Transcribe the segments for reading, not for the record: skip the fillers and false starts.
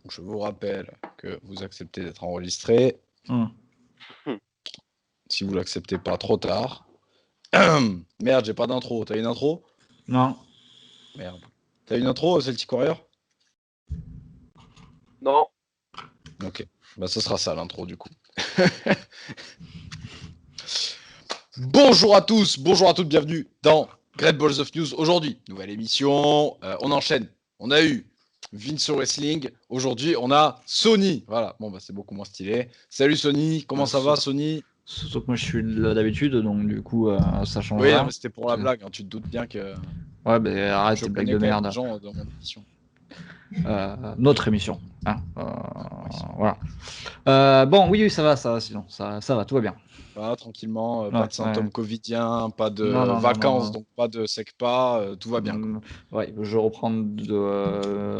Donc, je vous rappelle que vous acceptez d'être enregistré. Si vous l'acceptez pas, trop tard. Merde, j'ai pas d'intro. T'as une intro? Non. Merde. T'as une intro, Celtic Warrior? Non. Ok. Bah, ce sera ça l'intro du coup. Bonjour à tous, bonjour à toutes, bienvenue dans Great Balls of News. Aujourd'hui, nouvelle émission. On enchaîne. On a eu Vince Wrestling. Aujourd'hui, on a Sony. Voilà. Bon, bah, c'est beaucoup moins stylé. Salut Sony. Comment ça va, Sony? Surtout que moi je suis là d'habitude, donc du coup ça change Oui, rien. non, mais c'était pour la blague. Hein. Tu te doutes bien que. Ouais, ben arrête Je tes blagues connais de quand même merde. des gens dans mon émission. Notre émission. Hein, voilà. Bon, oui, ça va, sinon. Ça va, tout va bien. Voilà, tranquillement, Ouais, pas de symptômes ouais. covidiens, pas de Non, vacances, non. donc pas de SECPA, tout va bien. Quoi. Ouais, je reprends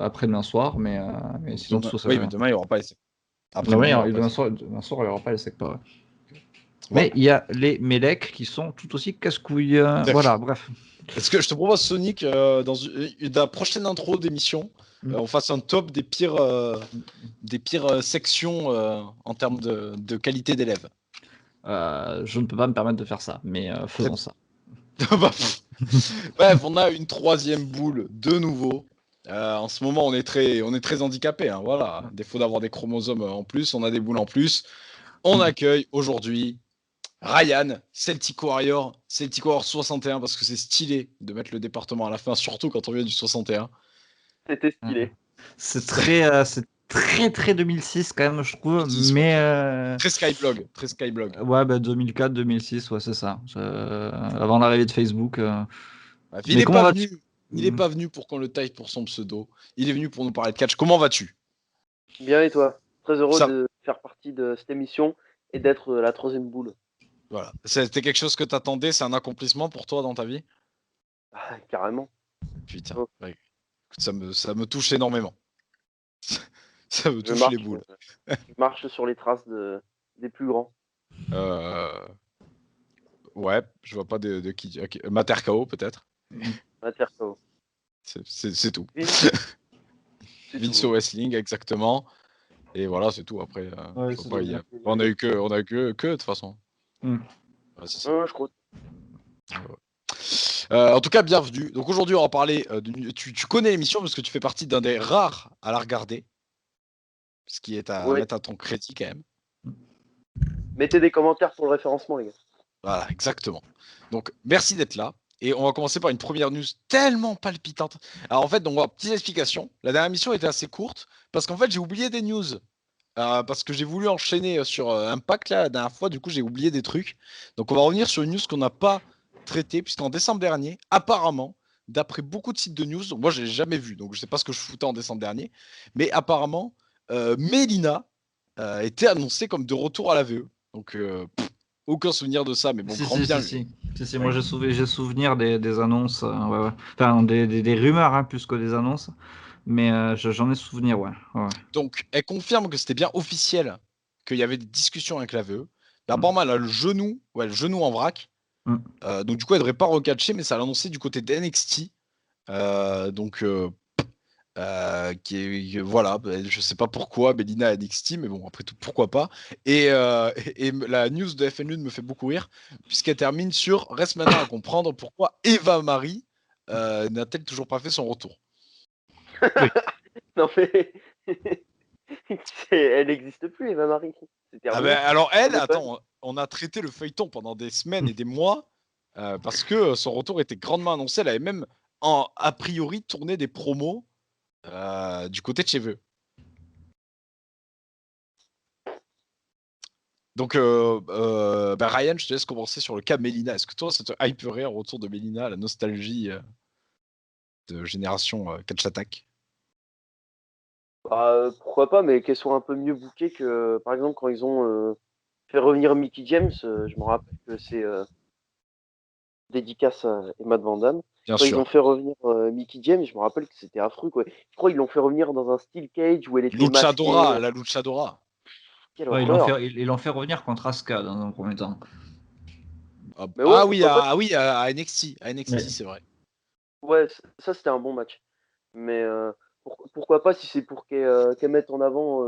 après-demain soir, mais sinon Demain... tout ça Oui, va. mais demain, il n'y aura pas les SECPA. Après, demain soir, il n'y aura pas les SECPA. Ouais. Voilà. Mais il y a les Melec qui sont tout aussi casse-couilles. Voilà, bref. Est-ce que je te propose, Sonic, dans la prochaine intro d'émission, on fasse un top des pires sections en termes de qualité d'élèves. Je ne peux pas me permettre de faire ça, mais faisons ça. Bref, on a une troisième boule de nouveau. En ce moment, on est très handicapé. Hein, voilà. Défaut d'avoir des chromosomes en plus, on a des boules en plus. On accueille aujourd'hui Ryan, Celtic Warrior 61, parce que c'est stylé de mettre le département à la fin, surtout quand on vient du 61. C'était stylé. C'est très 2006 quand même, je trouve. 2006, mais très Skyblog. Ouais, bah 2004, 2006, ouais, c'est ça. Avant l'arrivée de Facebook. Bref, il n'est pas venu pour qu'on le taille pour son pseudo. Il est venu pour nous parler de catch. Comment vas-tu? Bien, et toi? Très heureux de faire partie de cette émission et d'être la troisième boule. Voilà. C'était quelque chose que t'attendais? C'est un accomplissement pour toi dans ta vie? Ah, carrément. Putain. Oh. Ouais. Ça me touche énormément. Ça me touche les boules. Je marche sur les traces des plus grands. Ouais, je vois pas de qui. Okay. Mater KO peut-être. Mater KO. C'est tout. Vince Wrestling, exactement. Et voilà, c'est tout. Après, ouais, on a eu que de toute façon. Ouais, je crois. En tout cas, bienvenue. Donc aujourd'hui, on va parler tu connais l'émission parce que tu fais partie d'un des rares à la regarder. Ce qui est à mettre à ton crédit quand même. Mettez des commentaires pour le référencement, les gars. Voilà, exactement. Donc, merci d'être là. Et on va commencer par une première news tellement palpitante. Alors en fait, donc, petite explication. La dernière émission était assez courte parce qu'en fait, j'ai oublié des news. Parce que j'ai voulu enchaîner sur Impact là, la dernière fois. Du coup, j'ai oublié des trucs. Donc, on va revenir sur une news qu'on n'a pas traitée puisqu'en décembre dernier, apparemment, d'après beaucoup de sites de news, moi, je l'ai jamais vu. Donc, je sais pas ce que je foutais en décembre dernier. Mais apparemment, Melina était annoncée comme de retour à la VE. Donc, aucun souvenir de ça, mais bon, grand bien. Si, moi j'ai souvenir des annonces, ouais. Enfin des rumeurs hein, plus que des annonces, mais j'en ai souvenir, ouais. Donc, elle confirme que c'était bien officiel, qu'il y avait des discussions avec la VE. Apparemment, elle a le genou en vrac. Donc, du coup, elle devrait pas recatcher, mais ça l'a annoncé du côté d'NXT. Voilà, je sais pas pourquoi Melina à NXT, mais bon, après tout, pourquoi pas. Et la news de FNU me fait beaucoup rire, puisqu'elle termine sur reste maintenant à comprendre pourquoi Eva Marie n'a-t-elle toujours pas fait son retour. Oui. Non, mais elle n'existe plus, Eva Marie. Alors elle, attends, on a traité le feuilleton pendant des semaines et des mois parce que son retour était grandement annoncé. Elle avait même a priori tourné des promos du côté de chez eux. Donc, Ryan, je te laisse commencer sur le cas Melina. Est-ce que toi, ça te hyperait un retour de Melina, la nostalgie de génération Catch Attack? Pourquoi pas, mais qu'elle soit un peu mieux bookée que, par exemple, quand ils ont fait revenir Mickie James. Je me rappelle que c'est dédicace à Emma de Van Damme. Bien Quand sûr. ils ont fait revenir Mickie James, je me rappelle que c'était affreux, quoi. Je crois qu'ils l'ont fait revenir dans un steel cage où elle était Luchadora, masquée. la Luchadora. Quelle Ouais, horreur. ils l'ont fait revenir contre Asuka dans un premier temps. Oui, à NXT. À NXT, Ouais. c'est vrai. Ouais, ça c'était un bon match. Mais Pourquoi pas si c'est pour qu'elle mette en avant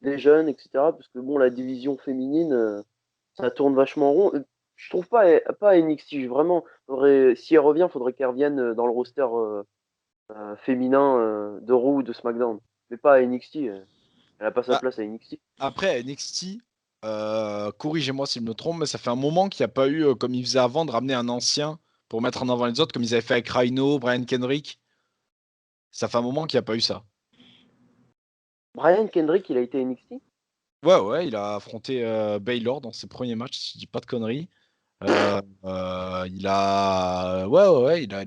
des jeunes, etc. Parce que bon, la division féminine, ça tourne vachement rond. Je trouve pas NXT, vraiment, si elle revient, faudrait qu'elle revienne dans le roster féminin de Raw ou de SmackDown. Mais pas à NXT, elle a pas sa Bah, place à NXT. après, NXT, corrigez-moi si je me trompe, mais ça fait un moment qu'il n'y a pas eu, comme ils faisaient avant, de ramener un ancien pour mettre en avant les autres, comme ils avaient fait avec Rhino, Brian Kendrick. Ça fait un moment qu'il n'y a pas eu ça. Brian Kendrick, il a été à NXT? Ouais, il a affronté Baylor dans ses premiers matchs, si je dis pas de conneries. Il a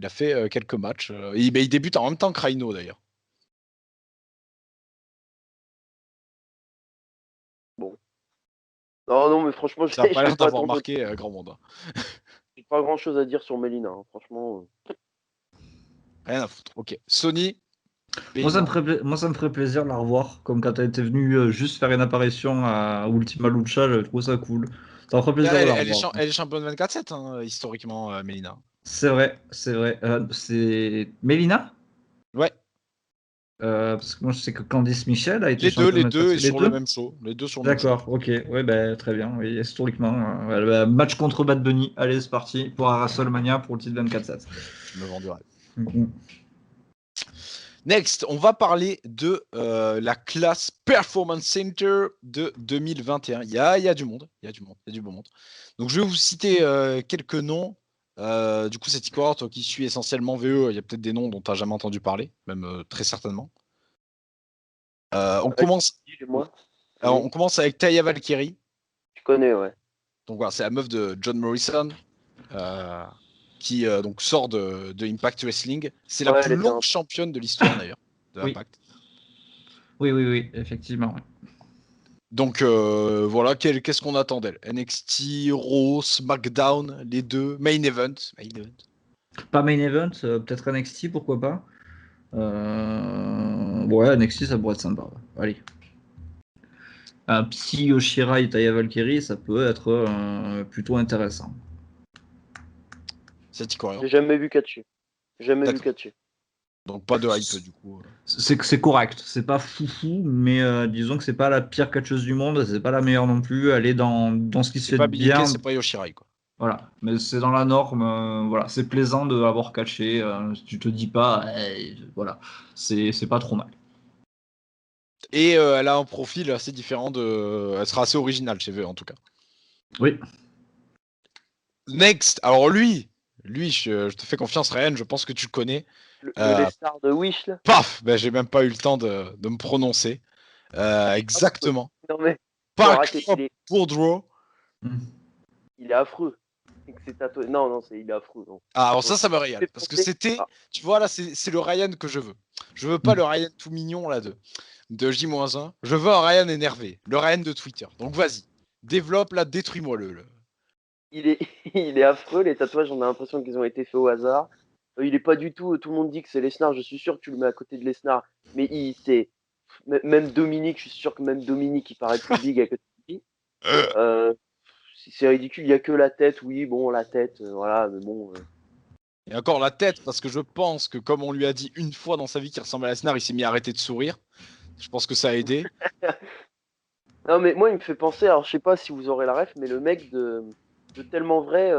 fait quelques matchs. Il débute en même temps que Rhino d'ailleurs. Bon. Non, non, mais franchement, Ça n'a pas je vais l'air pas d'avoir tomber. marqué grand monde, hein. J'ai pas grand chose à dire sur Melina, hein, franchement. Rien à foutre. Ok. Sony, Moi, Baylor. moi, ça me ferait plaisir de la revoir. Comme quand elle était venue juste faire une apparition à Ultima Lucha, je trouve ça cool. Ça me ferait plaisir de la revoir. Elle est championne 24/7, hein, historiquement, Mélina. C'est vrai, c'est vrai. C'est Mélina? Ouais. Parce que moi, je sais que Candice Michel a été championne Les 24. deux, et Les sur le deux? même show. Les deux sur le même show. D'accord, ok. Ouais, bah, très bien. Oui, historiquement. Match contre Bad Bunny. Allez, c'est parti pour un WrestleMania pour le titre 24/7. Je me vends du rêve. Mhm. Next, on va parler de la classe Performance Center de 2021. Il y a du monde, il y a du beau monde. Donc je vais vous citer quelques noms. Du coup, cette cohorte qui suit essentiellement VE, il y a peut-être des noms dont tu n'as jamais entendu parler, même très certainement. On commence, Moi, on commence avec Taya Valkyrie. je connais, ouais. Donc voilà, c'est la meuf de John Morrison euh, qui donc sort de Impact Wrestling. C'est la Ouais, elle plus était longue un... championne de l'histoire d'ailleurs de Oui, Impact. oui, effectivement. Ouais. Donc voilà, qu'est-ce qu'on attend d'elle? NXT, Raw, SmackDown, les deux, Main Event. Pas main event, peut-être NXT, pourquoi pas. Ouais, NXT, ça pourrait être sympa. Ouais. Allez. Un Psy Yoshira et Taya Valkyrie, ça peut être plutôt intéressant. C'est Icorian. J'ai jamais vu catcher. Jamais vu D'accord. catcher. Donc pas de hype du coup. C'est correct, c'est pas foufou, mais disons que c'est pas la pire catcheuse du monde, c'est pas la meilleure non plus. Elle est dans ce qui se C'est fait de pas Billie, bien, c'est pas Yoshirai quoi. voilà. Mais c'est dans la norme, voilà. C'est plaisant de avoir catché. Tu te dis pas, voilà, c'est pas trop mal. Et elle a un profil assez différent elle sera assez originale chez eux en tout cas. Oui. Next, alors lui, je te fais confiance Ryan, je pense que tu le connais. Le Lestar de Wish, là. Paf, ben, j'ai même pas eu le temps de me prononcer. Affreux. Exactement. Non, mais faut Pac arrêter. Boudreau. Il est affreux. C'est tatoué. Non, non, il est affreux. Non. Ah, alors Donc, ça me régale. Parce que c'était, Ah, tu vois, là, c'est le Ryan que je veux. Je veux pas le Ryan tout mignon, là, de J-1. Je veux un Ryan énervé. Le Ryan de Twitter. Donc vas-y. Développe, là, détruis-moi le. il est affreux, les tatouages, on a l'impression qu'ils ont été faits au hasard. Il est pas du tout. Tout le monde dit que c'est Lesnar. Je suis sûr que tu le mets à côté de Lesnar. Mais même Dominique, je suis sûr que même Dominique, il paraît plus big à côté de lui. Euh, c'est ridicule. Il y a que la tête. Oui, bon, la tête, voilà. Mais bon. Et encore la tête, parce que je pense que comme on lui a dit une fois dans sa vie qu'il ressemble à Lesnar, il s'est mis à arrêter de sourire. Je pense que ça a aidé. Non, mais moi, il me fait penser. Alors, je sais pas si vous aurez la ref, mais de tellement vrai.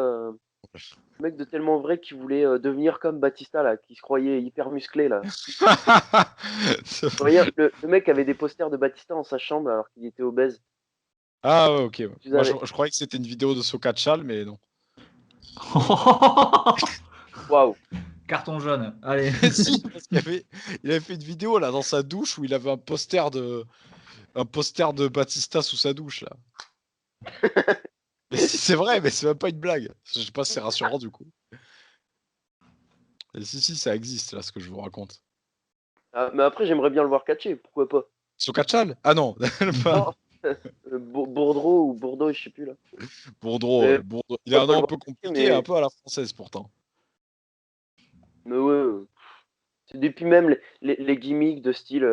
Le mec de tellement vrai qui voulait devenir comme Batista, là, qui se croyait hyper musclé, là. Vous voyez, le mec avait des posters de Batista dans sa chambre alors qu'il était obèse. Ah ouais, ok. Vous Moi, avez... je croyais que c'était une vidéo de Soka Chal, mais non. Waouh. Carton jaune. Allez. Si, parce il avait fait une vidéo là dans sa douche où il avait un poster de Batista sous sa douche là. Mais si c'est vrai, mais c'est même pas une blague. Je sais pas si c'est rassurant du coup. Et si, ça existe là ce que je vous raconte. Ah, mais après, j'aimerais bien le voir catcher, pourquoi pas. Sokachal? Ah non, pas Non, Bourdreau ou Bordeaux, je sais plus là. Bourdreau, Mais Bourdreau. Il a un pourquoi pas nom le un voir peu catcher, compliqué, un peu à la française pourtant. mais ouais. C'est depuis même les gimmicks de style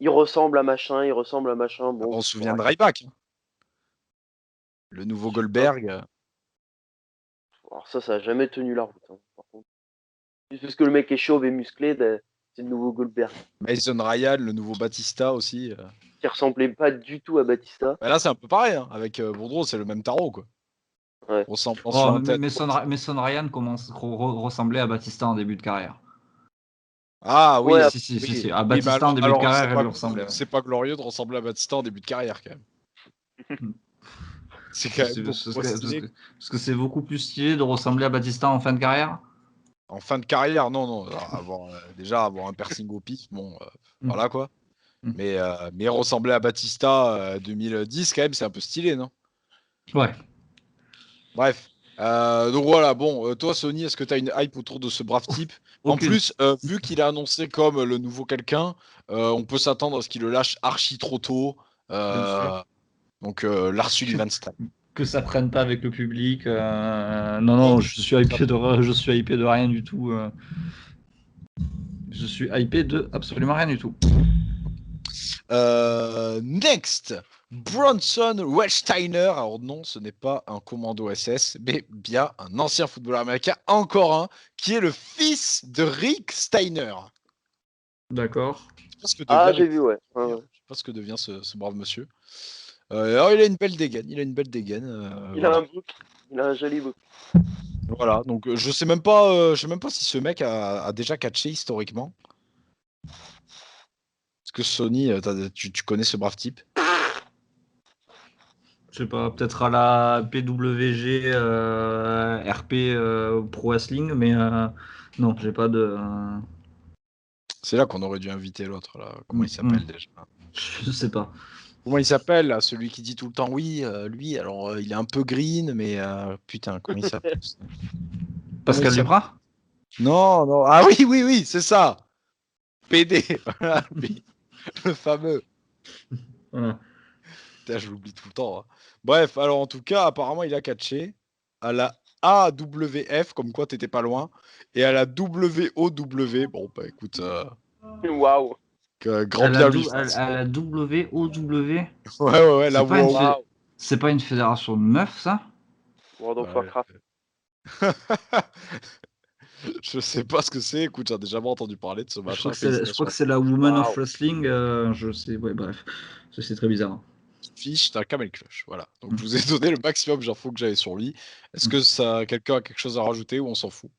il ressemble à machin, il ressemble à machin. Bon, On se faut souvient de arrêter. Ryback, hein. Le nouveau Je sais pas. Goldberg. Alors ça a jamais tenu la route, hein, par contre. Juste parce que le mec est chauve et musclé, C'est le nouveau Goldberg. Mason Ryan, le nouveau Batista aussi. Qui ressemblait pas du tout à Batista. Bah là, c'est un peu pareil. Hein. Avec Bourdreau, c'est le même tarot. Quoi. Ouais. Ressemblant Oh, sur un tête. Mason Ryan ressemblait à Batista en début de carrière. Ah oui. Ouais, Si. À Oui, Batista en début de carrière, il lui c'est ressemblait. c'est pas glorieux de ressembler à Batista en début de carrière, quand même. C'est quand même beaucoup trop stylé. Parce que c'est beaucoup plus stylé de ressembler à Batista en fin de carrière. En fin de carrière, non. Déjà, avoir un piercing au pif, bon, voilà quoi. Mm. Mais ressembler à Batista 2010, quand même, c'est un peu stylé, non? Ouais. Bref. Donc voilà, bon, toi, Sony, est-ce que tu as une hype autour de ce brave type? En Aucune. plus, vu qu'il est annoncé comme le nouveau quelqu'un, on peut s'attendre à ce qu'il le lâche archi trop tôt. Bien sûr. Donc, Lars Sullivan style. Que ça prenne pas avec le public. Non, je suis hypé de rien du tout. Je suis hypé de absolument rien du tout. Next, Bronson Wechsteiner. Alors non, ce n'est pas un commando SS, mais bien un ancien footballeur américain, encore un, qui est le fils de Rick Steiner. D'accord. Ah, j'ai vu, ouais. Je sais pas ce que devient ce brave monsieur. Alors il a une belle dégaine. Il A un bouc. Il a un joli bouc. Voilà, donc je sais même pas si ce mec a déjà catché historiquement. Est-ce que Sony, tu connais ce brave type? Je sais pas, peut-être à la PWG RP Pro Wrestling, mais non, j'ai pas de. C'est là qu'on aurait dû inviter l'autre là. Comment il s'appelle déjà? Je sais pas. Comment il s'appelle là, celui qui dit tout le temps oui, lui, alors il est un peu green, mais putain, comment il s'appelle? Pascal Duprat? Non. Ah oui, c'est ça. PD, voilà, lui, le fameux. Voilà. Putain, je l'oublie tout le temps. Hein. Bref, alors en tout cas, apparemment, il a catché à la AWF, comme quoi t'étais pas loin, et à la WOW. Bon, bah écoute, Waouh. grand bien lui. À la WOW? Ouais, la C'est pas, WOW. c'est pas une fédération de meufs, ça? World of Ouais. Warcraft. Je sais pas ce que c'est. Écoute, j'ai déjà entendu parler de ce machin. Je crois que c'est la Woman of Wrestling. Je sais, ouais, bref. C'est très bizarre. Fiche, c'est un camel clutch. Voilà. Donc, je vous ai donné le maximum d'infos que j'avais sur lui. Est-ce que quelqu'un a quelque chose à rajouter ou on s'en fout?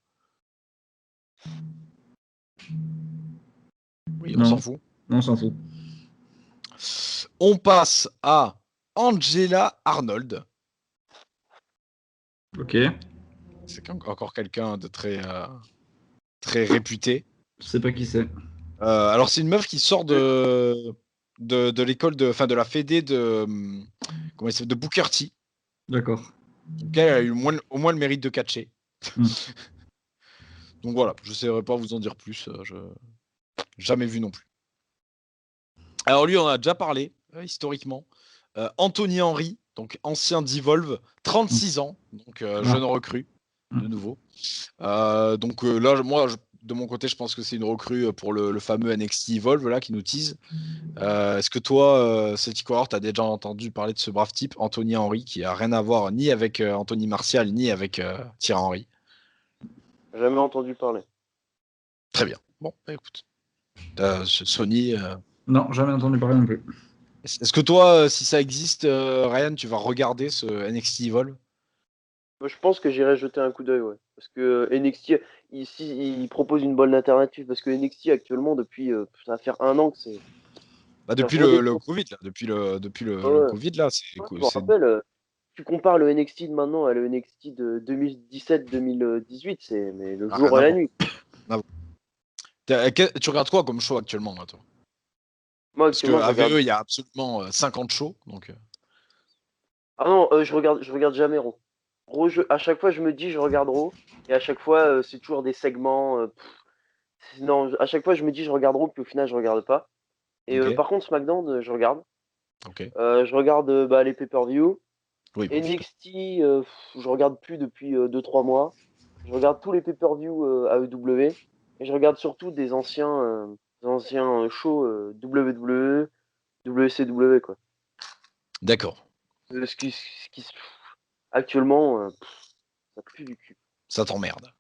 Oui, on s'en fout. Non, on s'en fout. On passe à Angela Arnold. Ok. C'est encore quelqu'un de très réputé. Je sais pas qui c'est. Alors, c'est une meuf qui sort de l'école de la fédé de Booker T. D'accord. Donc, elle a eu au moins le mérite de catcher. Donc voilà, je ne saurais pas vous en dire plus. Jamais vu non plus. Alors lui, on en a déjà parlé, historiquement. Anthony Henry, donc ancien d'Evolve, 36 ans, donc jeune recrue, de nouveau. Donc là, moi, de mon côté, je pense que c'est une recrue pour le fameux NXT Evolve là, qui nous tease. Est-ce que toi, Seti Cohort, tu as déjà entendu parler de ce brave type, Anthony Henry, qui a rien à voir ni avec Anthony Martial, ni avec Thierry Henry? Jamais entendu parler. Très bien. Bon, bah, écoute. Sony. Non, jamais entendu parler non plus. Est-ce que toi, si ça existe, Ryan, tu vas regarder ce NXT Evolve? Moi, je pense que j'irai jeter un coup d'œil, ouais. Parce que NXT, ici, il propose une bonne alternative. Parce que NXT, actuellement, depuis, ça va faire 1 an que c'est. Bah, depuis c'est le redescend. Covid, là. Depuis le Ouais. Covid, là. Ouais, je me rappelle, tu compares le NXT de maintenant à le NXT de 2017-2018, mais le jour et la nuit. Tu regardes quoi comme show actuellement, là, toi? Moi, Parce que actuellement, je regarde. AVE, il y a absolument 50 shows. Donc, Ah non, je regarde jamais Raw. Raw, à chaque fois, je me dis, je regarde Raw. Et à chaque fois, c'est toujours des segments. Non, à chaque fois, je me dis, je regarde Raw, puis au final, je regarde pas. Et ok. par contre, SmackDown, je regarde. Ok. Je regarde les pay-per-view. Oui, bon, NXT, je regarde plus depuis 2-3 mois. Je regarde tous les pay-per-view AEW. Et je regarde surtout des anciens shows WWE, WCW, quoi. d'accord. Actuellement, ça pue du cul. Ça t'emmerde.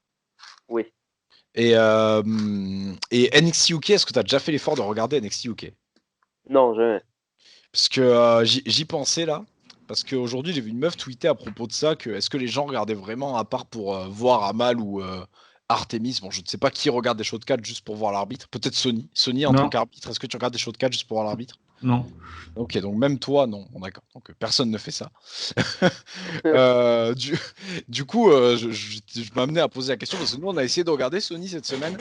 Oui. Et NXT UK, est-ce que tu as déjà fait l'effort de regarder NXT UK? Non, jamais. Parce que j'y pensais là. Parce qu'aujourd'hui, j'ai vu une meuf tweeter à propos de ça que est-ce que les gens regardaient vraiment à part pour voir Amal ou Artemis? Bon, je ne sais pas qui regarde des shows de 4 juste pour voir l'arbitre. Peut-être Sony. Sony en tant Non, qu'arbitre, est-ce que tu regardes des shows de 4 juste pour voir l'arbitre? non. Ok, donc même toi, non. Bon, d'accord. Donc personne ne fait ça. Euh, du, du coup, je m'amenais à poser la question parce que nous, on a essayé de regarder Sony cette semaine.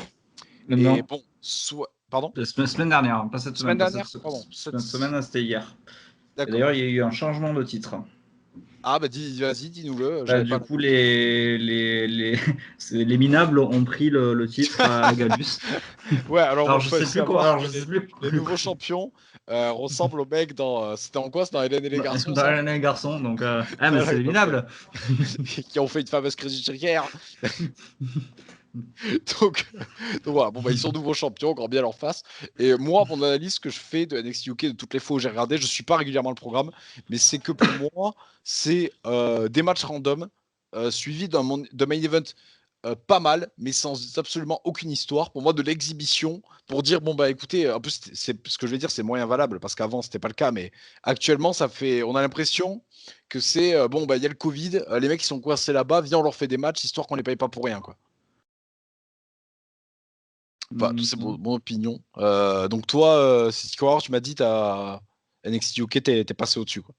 Et Non. bon, soit. Pardon? Semaine dernière, hein, pas cette Semaine semaine, pas dernière? Pardon. cette semaine, c'était hier. Et D'accord. d'ailleurs, il y a eu un changement de titre. Ah, bah vas-y, dis-nous-le. J'avais Du pas. coup, les minables ont pris le titre à Gallus. Ouais, alors Alors, il je faut sais plus quoi. savoir Alors, que je sais plus. les nouveaux champions ressemblent aux mecs dans. C'était en quoi? C'était dans Hélène et les garçons, Dans ça? les garçons, donc. Ah, mais c'est Voilà, les donc, minables. qui ont fait une fameuse crise judiciaire. donc, donc voilà, bon, bah, ils sont nouveaux champions, grand bien leur face. Et moi, mon analyse que je fais de NXT UK, de toutes les fois où j'ai regardé, je suis pas régulièrement le programme, mais c'est que pour moi, c'est des matchs random suivis d'un main event pas mal, mais sans absolument aucune histoire. Pour moi, de l'exhibition, pour dire, bon, bah écoutez, en plus, ce que je vais dire, c'est moyen valable, parce qu'avant, c'était pas le cas, mais actuellement, on a l'impression que c'est, bon, bah il y a le Covid, les mecs, ils sont coincés là-bas, viens, on leur fait des matchs, histoire qu'on les paye pas pour rien, quoi. Bah, c'est mon opinion. Donc toi, si tu m'as dit, t'as NXT UK, t'es passé au-dessus, quoi.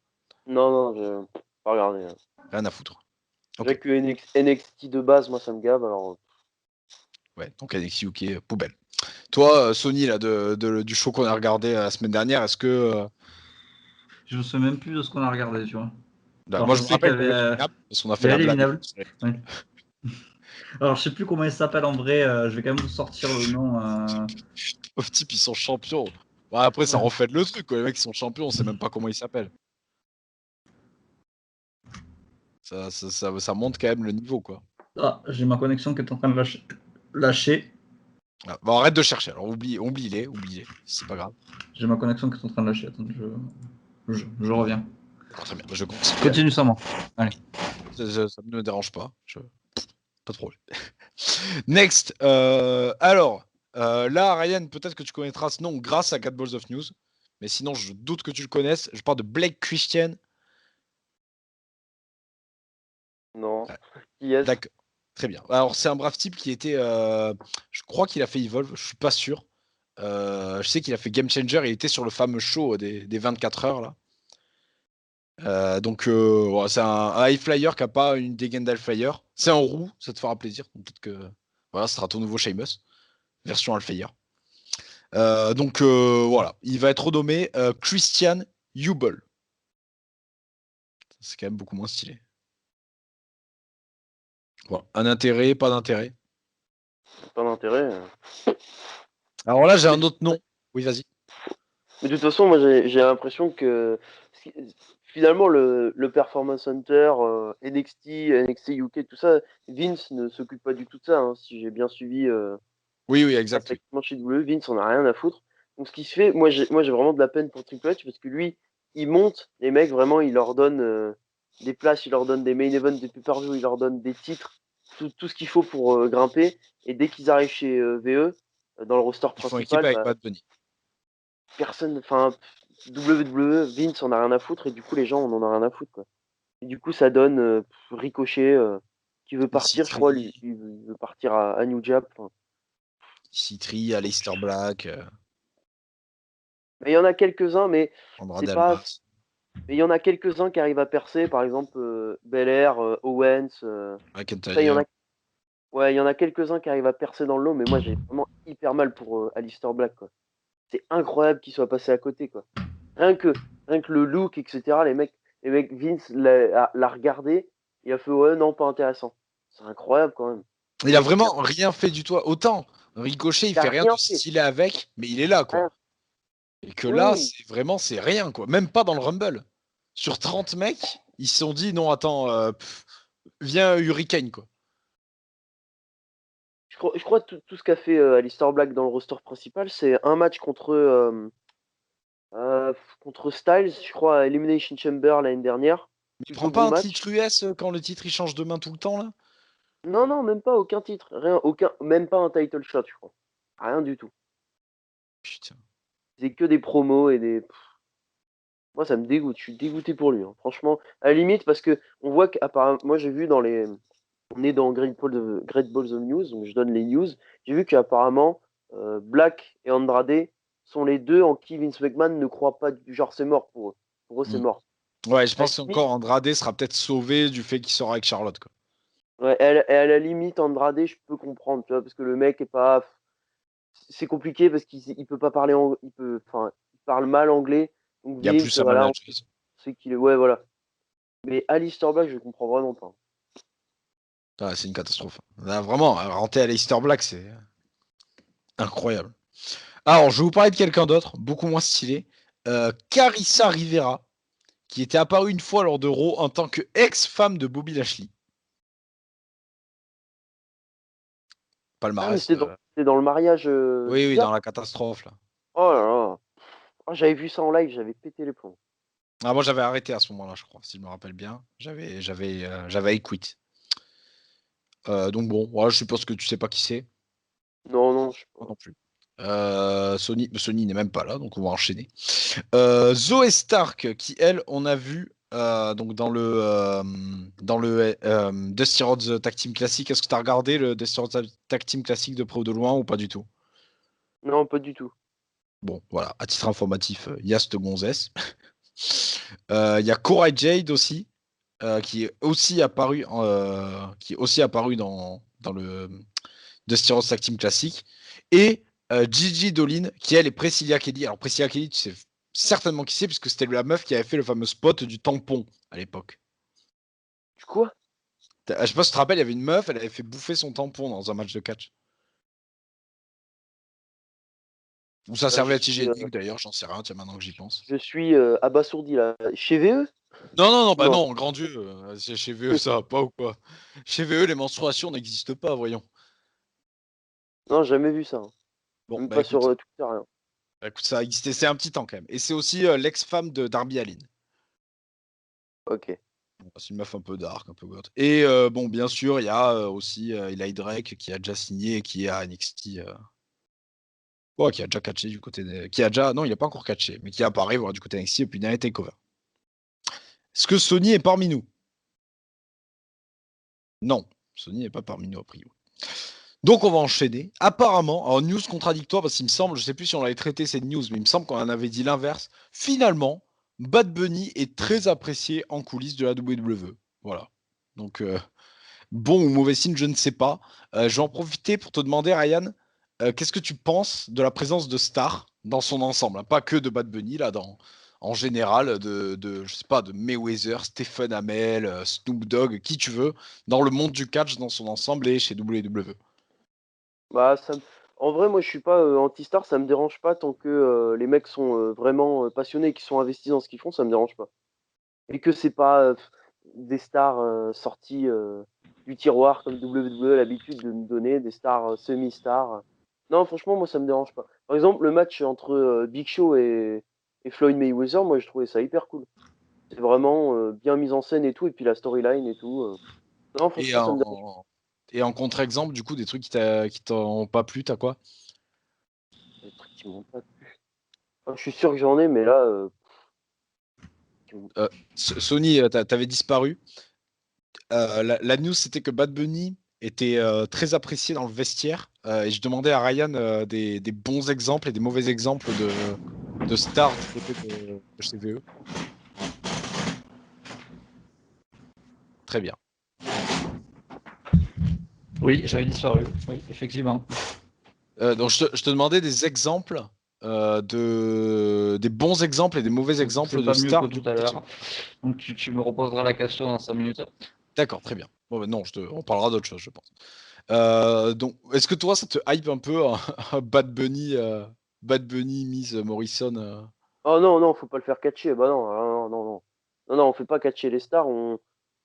Non, non, je pas regardé. Rien à foutre. Déjà Ok. que NXT de base, moi, ça me gave, alors. Ouais, donc NXT UK, poubelle. Toi, Sony, là, du show qu'on a regardé la semaine dernière, est-ce que Je me souviens même plus de ce qu'on a regardé, tu vois. Là, Alors, moi, je je me sais qu'il y rappelle qu'on avait. a fait les nappes, parce qu'on a Il fait y la avait les blague. minables. Ouais. Alors, je sais plus comment il s'appelle en vrai. Je vais quand même vous sortir le nom. Pauvres types, ils sont champions. Ouais, après, ça refait le truc, quoi. Les mecs, ils sont champions, on sait même pas comment ils s'appellent. Ça montre quand même le niveau, quoi. Ah, j'ai ma connexion qui est en train de lâcher. Ah, bon, arrête de chercher, alors oublie-les, c'est pas grave. J'ai ma connexion qui est en train de lâcher. Attends, je reviens. D'accord, très bien, je continue. Continue sans moi. Allez. Ça ne me dérange pas, pas de problème. Next, alors, là, Ryan, peut-être que tu connaîtras ce nom grâce à 4 Balls of News, mais sinon, je doute que tu le connaisses. Je parle de Blake Christian. Non. Ouais. Qui est-ce? D'accord. Très bien. Alors, c'est un brave type qui était. Je crois qu'il a fait Evolve, je suis pas sûr. Je sais qu'il a fait Game Changer, il était sur le fameux show des 24 heures là. Donc, voilà, c'est un high flyer qui a pas une dégaine d'high flyer. C'est un roux, ça te fera plaisir. Peut-être que voilà, ce sera ton nouveau Sheamus, version high flyer. Donc, voilà, il va être renommé Christian Hubel. C'est quand même beaucoup moins stylé. Voilà. Un intérêt, pas d'intérêt. Pas d'intérêt. Alors là, j'ai Mais, un autre nom. Oui, vas-y. mais de toute façon, moi, j'ai l'impression que finalement, le Performance Center, NXT UK, tout ça, Vince ne s'occupe pas du tout de ça. Hein, si j'ai bien suivi Oui, ce qui se passe exact. Oui. actuellement chez WWE, Vince on a rien à foutre. Donc, ce qui se fait, moi, j'ai vraiment de la peine pour Triple H parce que lui, il monte les mecs, vraiment, il leur donne des places, il leur donne des main events, des pay-per-view, il leur donne des titres, tout ce qu'il faut pour grimper. Et dès qu'ils arrivent chez VE, dans le roster Ils font équipe principal, avec bah, Bad Bunny. personne, enfin, WWE, Vince on a rien à foutre et du coup les gens on en a rien à foutre quoi. Et du coup ça donne Ricochet qui veut partir, je crois, Citri, lui, il veut partir à New Jap. Enfin. Citri, Aleister Black, Mais il y en a quelques-uns, mais Andrade c'est pas. Almas. Mais il y en a quelques-uns qui arrivent à percer, par exemple Belair, Owens, tout ça, il y en McIntyre. a. Ouais, il y en a quelques-uns qui arrivent à percer dans le lot, mais moi j'ai vraiment hyper mal pour Aleister Black quoi. C'est incroyable qu'il soit passé à côté quoi. Rien que, rien que le look, etc. Les mecs Vince l'a regardé, il a fait ouais, non, pas intéressant. C'est incroyable quand même. Il Le a mec, vraiment rien fait du tout. Autant Ricochet, il il fait a rien de rien fait. stylé avec, mais il est là, quoi. Rien. Et que là, Oui, c'est rien, quoi. Même pas dans le Rumble. Sur 30 mecs, ils se sont dit, non, attends, viens Hurricane, quoi. je crois tout ce qu'a fait Aleister Black dans le roster principal, c'est un match contre Styles, je crois, à Elimination Chamber l'année dernière. Il Plutôt prend pas bon un match. titre US quand le titre il change de main tout le temps, là? Non, même pas aucun titre. Rien, même pas un title shot, je crois. Rien du tout. Putain. C'est que des promos et des. Moi, ça me dégoûte. Je suis dégoûté pour lui, hein. Franchement, à la limite, parce que on voit qu'apparemment, moi, j'ai vu dans les. On est dans Great Balls of News, donc je donne les news. J'ai vu qu'apparemment, Black et Andrade sont les deux en qui Vince McMahon ne croit pas. Genre, c'est mort pour eux. Pour eux, c'est Mm. mort. Ouais, je À la pense limite, qu'encore Andrade sera peut-être sauvé du fait qu'il sera avec Charlotte, quoi. ouais, et à la limite, Andrade, je peux comprendre, tu vois, parce que le mec est pas. C'est compliqué parce qu'il peut pas parler enfin, il parle mal anglais. Donc Il y a Vince, plus à voilà, on manager. sait qu'il est. Ouais, voilà. Mais Aleister Black, je comprends vraiment pas. Ah, c'est une catastrophe. Là, vraiment, renter à Leicester Black, c'est incroyable. Alors, je vais vous parler de quelqu'un d'autre, beaucoup moins stylé. Carissa Rivera, qui était apparue une fois lors de Raw en tant que ex-femme de Bobby Lashley. Ah, mais Palmarès. c'était dans le mariage Oui, oui, dans bizarre. la catastrophe, là. Oh là là. Oh, j'avais vu ça en live, j'avais pété les plombs. Ah, moi, j'avais arrêté à ce moment-là, je crois, si je me rappelle bien. J'avais quit. Donc bon, voilà, je suppose que tu sais pas qui c'est. Non, non, je sais Moi pas. non plus. Sony n'est même pas là, donc on va enchaîner. Zoé Stark, qui elle, on a vu donc dans le Dusty Rhodes Tag Team Classic. Est-ce que tu as regardé le Dusty Rhodes Tag Team Classic de près ou de loin ou pas du tout? Non, pas du tout. Bon, voilà, à titre informatif, il y a cette gonzesse. Il y a Cora Jade aussi, qui est aussi apparu dans le Dusty Rhodes Tag Team Classic. Et Gigi Dolin, qui elle est Priscilla Kelly. Alors Priscilla Kelly, tu sais certainement qui c'est, puisque c'était la meuf qui avait fait le fameux spot du tampon à l'époque. Quoi? Je sais pas si tu te rappelles, il y avait une meuf, elle avait fait bouffer son tampon dans un match de catch. Ou ça Je servait à suis, hygiénique d'ailleurs, j'en sais rien, tiens, maintenant que j'y pense. je suis abasourdi là. Chez VE? Non, non, non, bah Non, non, grand Dieu, c'est chez VE ça va pas ou quoi? Chez VE, les menstruations n'existent pas, voyons. non, jamais vu ça, hein. Bon, Même bah pas sur écoute, Twitter, rien. ça a existé, c'est un petit temps quand même. Et c'est aussi l'ex-femme de Darby Allin. Ok. Bon, c'est une meuf un peu dark, un peu goth. Et bon, bien sûr, il y a aussi Eli Drake qui a déjà signé et qui est à NXT. Bon, qui a déjà catché du côté des. Qui a déjà. Non, il n'a pas encore catché, mais qui apparaît voilà, du côté NXT depuis Night Takeover. Est-ce que Sony est parmi nous? Non, Sony n'est pas parmi nous, a priori. Donc on va enchaîner. Apparemment, en news contradictoire, parce qu'il me semble, je sais plus si on avait traité cette news, mais il me semble qu'on en avait dit l'inverse. Finalement, Bad Bunny est très apprécié en coulisses de la WWE. Voilà. Donc bon ou mauvais signe, je ne sais pas. Je vais en profiter pour te demander, Ryan, qu'est-ce que tu penses de la présence de stars dans son ensemble, hein, pas que de Bad Bunny, là, en général, je sais pas, de Mayweather, Stephen Amell, Snoop Dogg, qui tu veux, dans le monde du catch dans son ensemble et chez WWE. Bah, en vrai, moi, je suis pas anti-star, ça me dérange pas tant que les mecs sont vraiment passionnés et qui sont investis dans ce qu'ils font, ça me dérange pas. Et que c'est pas des stars sorties du tiroir comme WWE a l'habitude de nous donner, des stars semi-stars. Non, franchement, moi, ça me dérange pas. Par exemple, le match entre Big Show et Floyd Mayweather, moi, je trouvais ça hyper cool. C'est vraiment bien mis en scène et tout, et puis la storyline et tout. Non, Et franchement, ça me dérange en, et en contre-exemple, du coup, des trucs qui t'ont pas plu, t'as quoi? pas. Les trucs qui m'ont pas plu. Enfin, je suis sûr que j'en ai, mais là, qui m'ont- Sony, t'avais disparu. La news, c'était que Bad Bunny était très apprécié dans le vestiaire. Et je demandais à Ryan des bons exemples et des mauvais exemples de stars du côté de chez VE. Très bien. Oui, j'avais disparu. Oui, effectivement. Donc je te demandais des exemples, des bons exemples et des mauvais C'est exemples de pas mieux que stars du tout à côté de chez l'heure. VE. Donc tu me reposeras la question dans 5 minutes. D'accord, très bien. Bon, bah, non, on parlera d'autre chose, je pense. Donc, est-ce que toi, ça te hype un peu un Bad Bunny, Miss Morrison Oh non, non, faut pas le faire catcher. Bah non, non, non, non. Non, non, on fait pas catcher les stars, on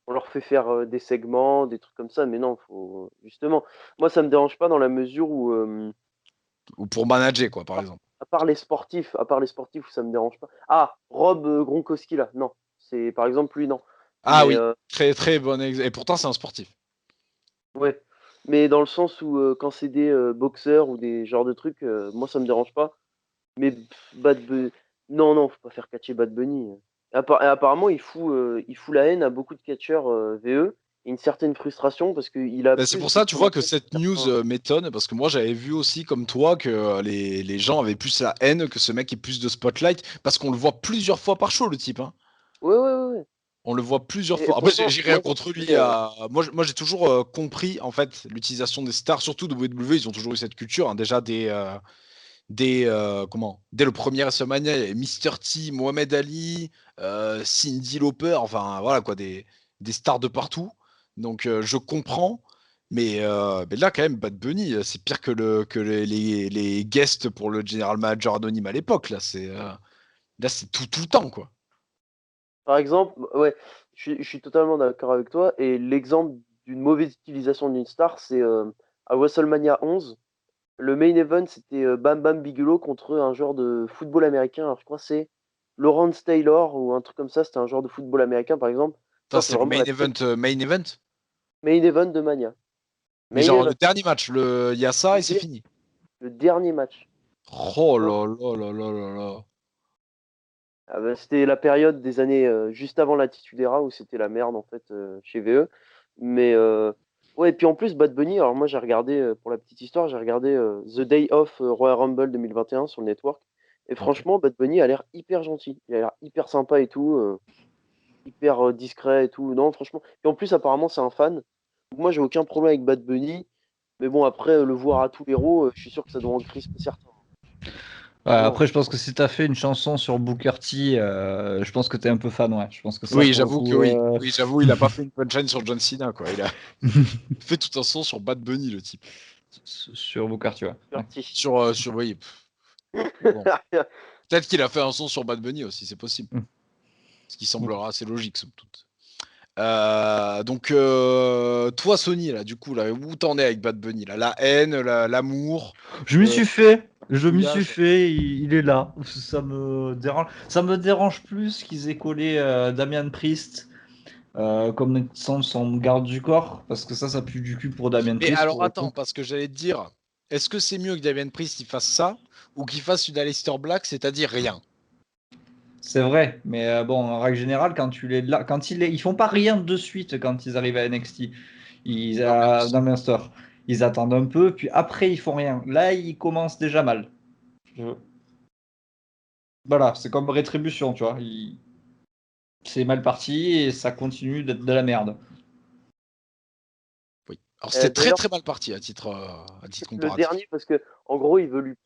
leur fait faire des segments, des trucs comme ça, mais non, faut. Justement, moi ça me dérange pas dans la mesure où, ou pour manager, quoi, par exemple? à part les sportifs où ça me dérange pas. Ah, Rob Gronkowski là, non. C'est par exemple lui, non. Ah Mais oui, très très bon exemple. Et pourtant, c'est un sportif. Ouais. Mais dans le sens où quand c'est des boxeurs ou des genres de trucs, moi ça me dérange pas. Mais Bad Bunny. Non, non, faut pas faire catcher Bad Bunny. Et apparemment, il fout la haine à beaucoup de catcheurs VE et une certaine frustration parce qu'il a Ben, c'est pour plus de ça, tu vois, que commentaires cette que news certains. m'étonne, parce que moi j'avais vu aussi comme toi que les gens avaient plus la haine que ce mec ait plus de spotlight, parce qu'on le voit plusieurs fois par show, le type, hein. Ouais, ouais, ouais, ouais. On le voit plusieurs Et fois. Après, pourtant, j'ai rien moi j'en contre lui. ai, Moi, j'ai toujours compris en fait l'utilisation des stars, surtout WWE. Ils ont toujours eu cette culture, hein. Déjà dès le premier WrestleMania, il y avait Mr. T, Mohamed Ali, Cyndi Lauper, enfin voilà quoi, des stars de partout. Donc je comprends, mais là quand même, Bad Bunny, c'est pire que les guests pour le General Manager anonyme à l'époque. Là c'est tout le temps quoi. par exemple, ouais, je suis totalement d'accord avec toi. Et l'exemple d'une mauvaise utilisation d'une star, c'est à WrestleMania 11. Le main event, c'était Bam Bam Bigelow contre un joueur de football américain. Alors, je crois que c'est Lawrence Taylor ou un truc comme ça. C'était un joueur de football américain, par exemple. Ça Ça, c'est c'était le vraiment main la pire event, main event. main event de Mania. Mais Main genre event. le dernier match, il y a ça Le, et c'est der- fini. le dernier match. Oh Non. là là là là là là. Ah bah, c'était la période des années juste avant l'Attitude Era où c'était la merde, en fait, chez VE. Mais, ouais, et puis en plus, Bad Bunny, alors moi, j'ai regardé, pour la petite histoire, j'ai regardé The Day of Royal Rumble 2021 sur le network. Et Ok. franchement, Bad Bunny a l'air hyper gentil. Il a l'air hyper sympa et tout. Hyper discret et tout. Non, franchement. Et en plus, apparemment, c'est un fan. Donc, moi, j'ai aucun problème avec Bad Bunny. Mais bon, après, le voir à tous les héros, je suis sûr que ça doit en crisper certains. Ouais, Non. après, je pense que si t'as fait une chanson sur Booker T, je pense que t'es un peu fan, ouais. Je pense que ça, Oui, pour le j'avoue que coup. oui. Oui, j'avoue, il a pas fait une punchline sur John Cena, quoi. Il a fait tout un son sur Bad Bunny, le type. Sur Booker T, ouais. Ouais. Curtis. Oui. Bon. Peut-être qu'il a fait un son sur Bad Bunny aussi, c'est possible. Mm. Ce qui Mm. semblera assez logique, somme toute. Donc, toi, Sony, là, du coup, là, où t'en es avec Bad Bunny, là? La haine, l'amour, Je m'y euh, suis fait. Je m'y suis couillage. fait. Il est là. Ça me dérange. Ça me dérange plus qu'ils aient collé Damian Priest comme étant son garde du corps. Parce que ça pue du cul pour Damian Mais Priest, alors, pour le attends, coup. parce que j'allais te dire, est-ce que c'est mieux que Damien Priest il fasse ça, ou qu'il fasse une Aleister Black, c'est-à-dire rien? C'est vrai, mais bon, en règle générale, quand tu les là, ils font pas rien de suite quand ils arrivent à NXT. Non, mais Dans Master, ils attendent un peu, puis après ils font rien. Là, ils commencent déjà mal. Je- Voilà, c'est comme rétribution, tu vois. C'est mal parti et ça continue d'être de la merde. oui. Alors, c'était très D'ailleurs, très mal parti à titre le comparatif. dernier, parce que en gros, il veut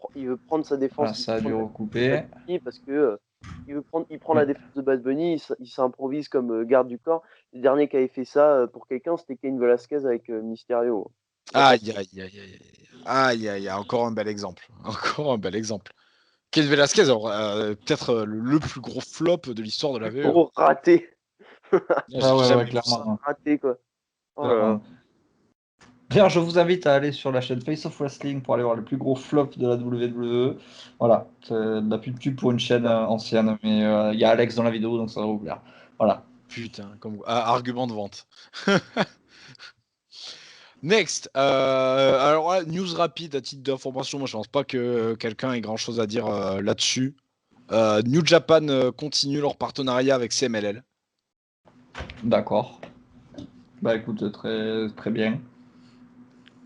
prendre sa Voilà, défense ça a dû contre Bad recouper. Bunny parce que il prend la Mm. défense de Bad Bunny, il s'improvise comme garde du corps. Le dernier qui avait fait ça pour quelqu'un, c'était Cain Velasquez avec Mysterio. La tag Aïe, team. aïe, aïe, aïe, aïe. Aïe, aïe, aïe, encore un bel exemple. Encore un bel exemple. Ken Velasquez, alors, peut-être le plus gros flop de l'histoire de la VE. Gros raté. Là, Ah j'ai ouais, ouais, jamais vu ça. clairement. Raté, quoi. Oh là là. Clairement. D'ailleurs, je vous invite à aller sur la chaîne Face of Wrestling pour aller voir le plus gros flop de la WWE. Voilà, c'est de la pub pour une chaîne ancienne, mais il y a Alex dans la vidéo, donc ça va vous plaire. Voilà. Putain, argument de vente. Next. Alors là, news rapide à titre d'information. Moi, je pense pas que quelqu'un ait grand chose à dire là-dessus. New Japan continue leur partenariat avec CMLL. D'accord. Bah écoute, très, très bien.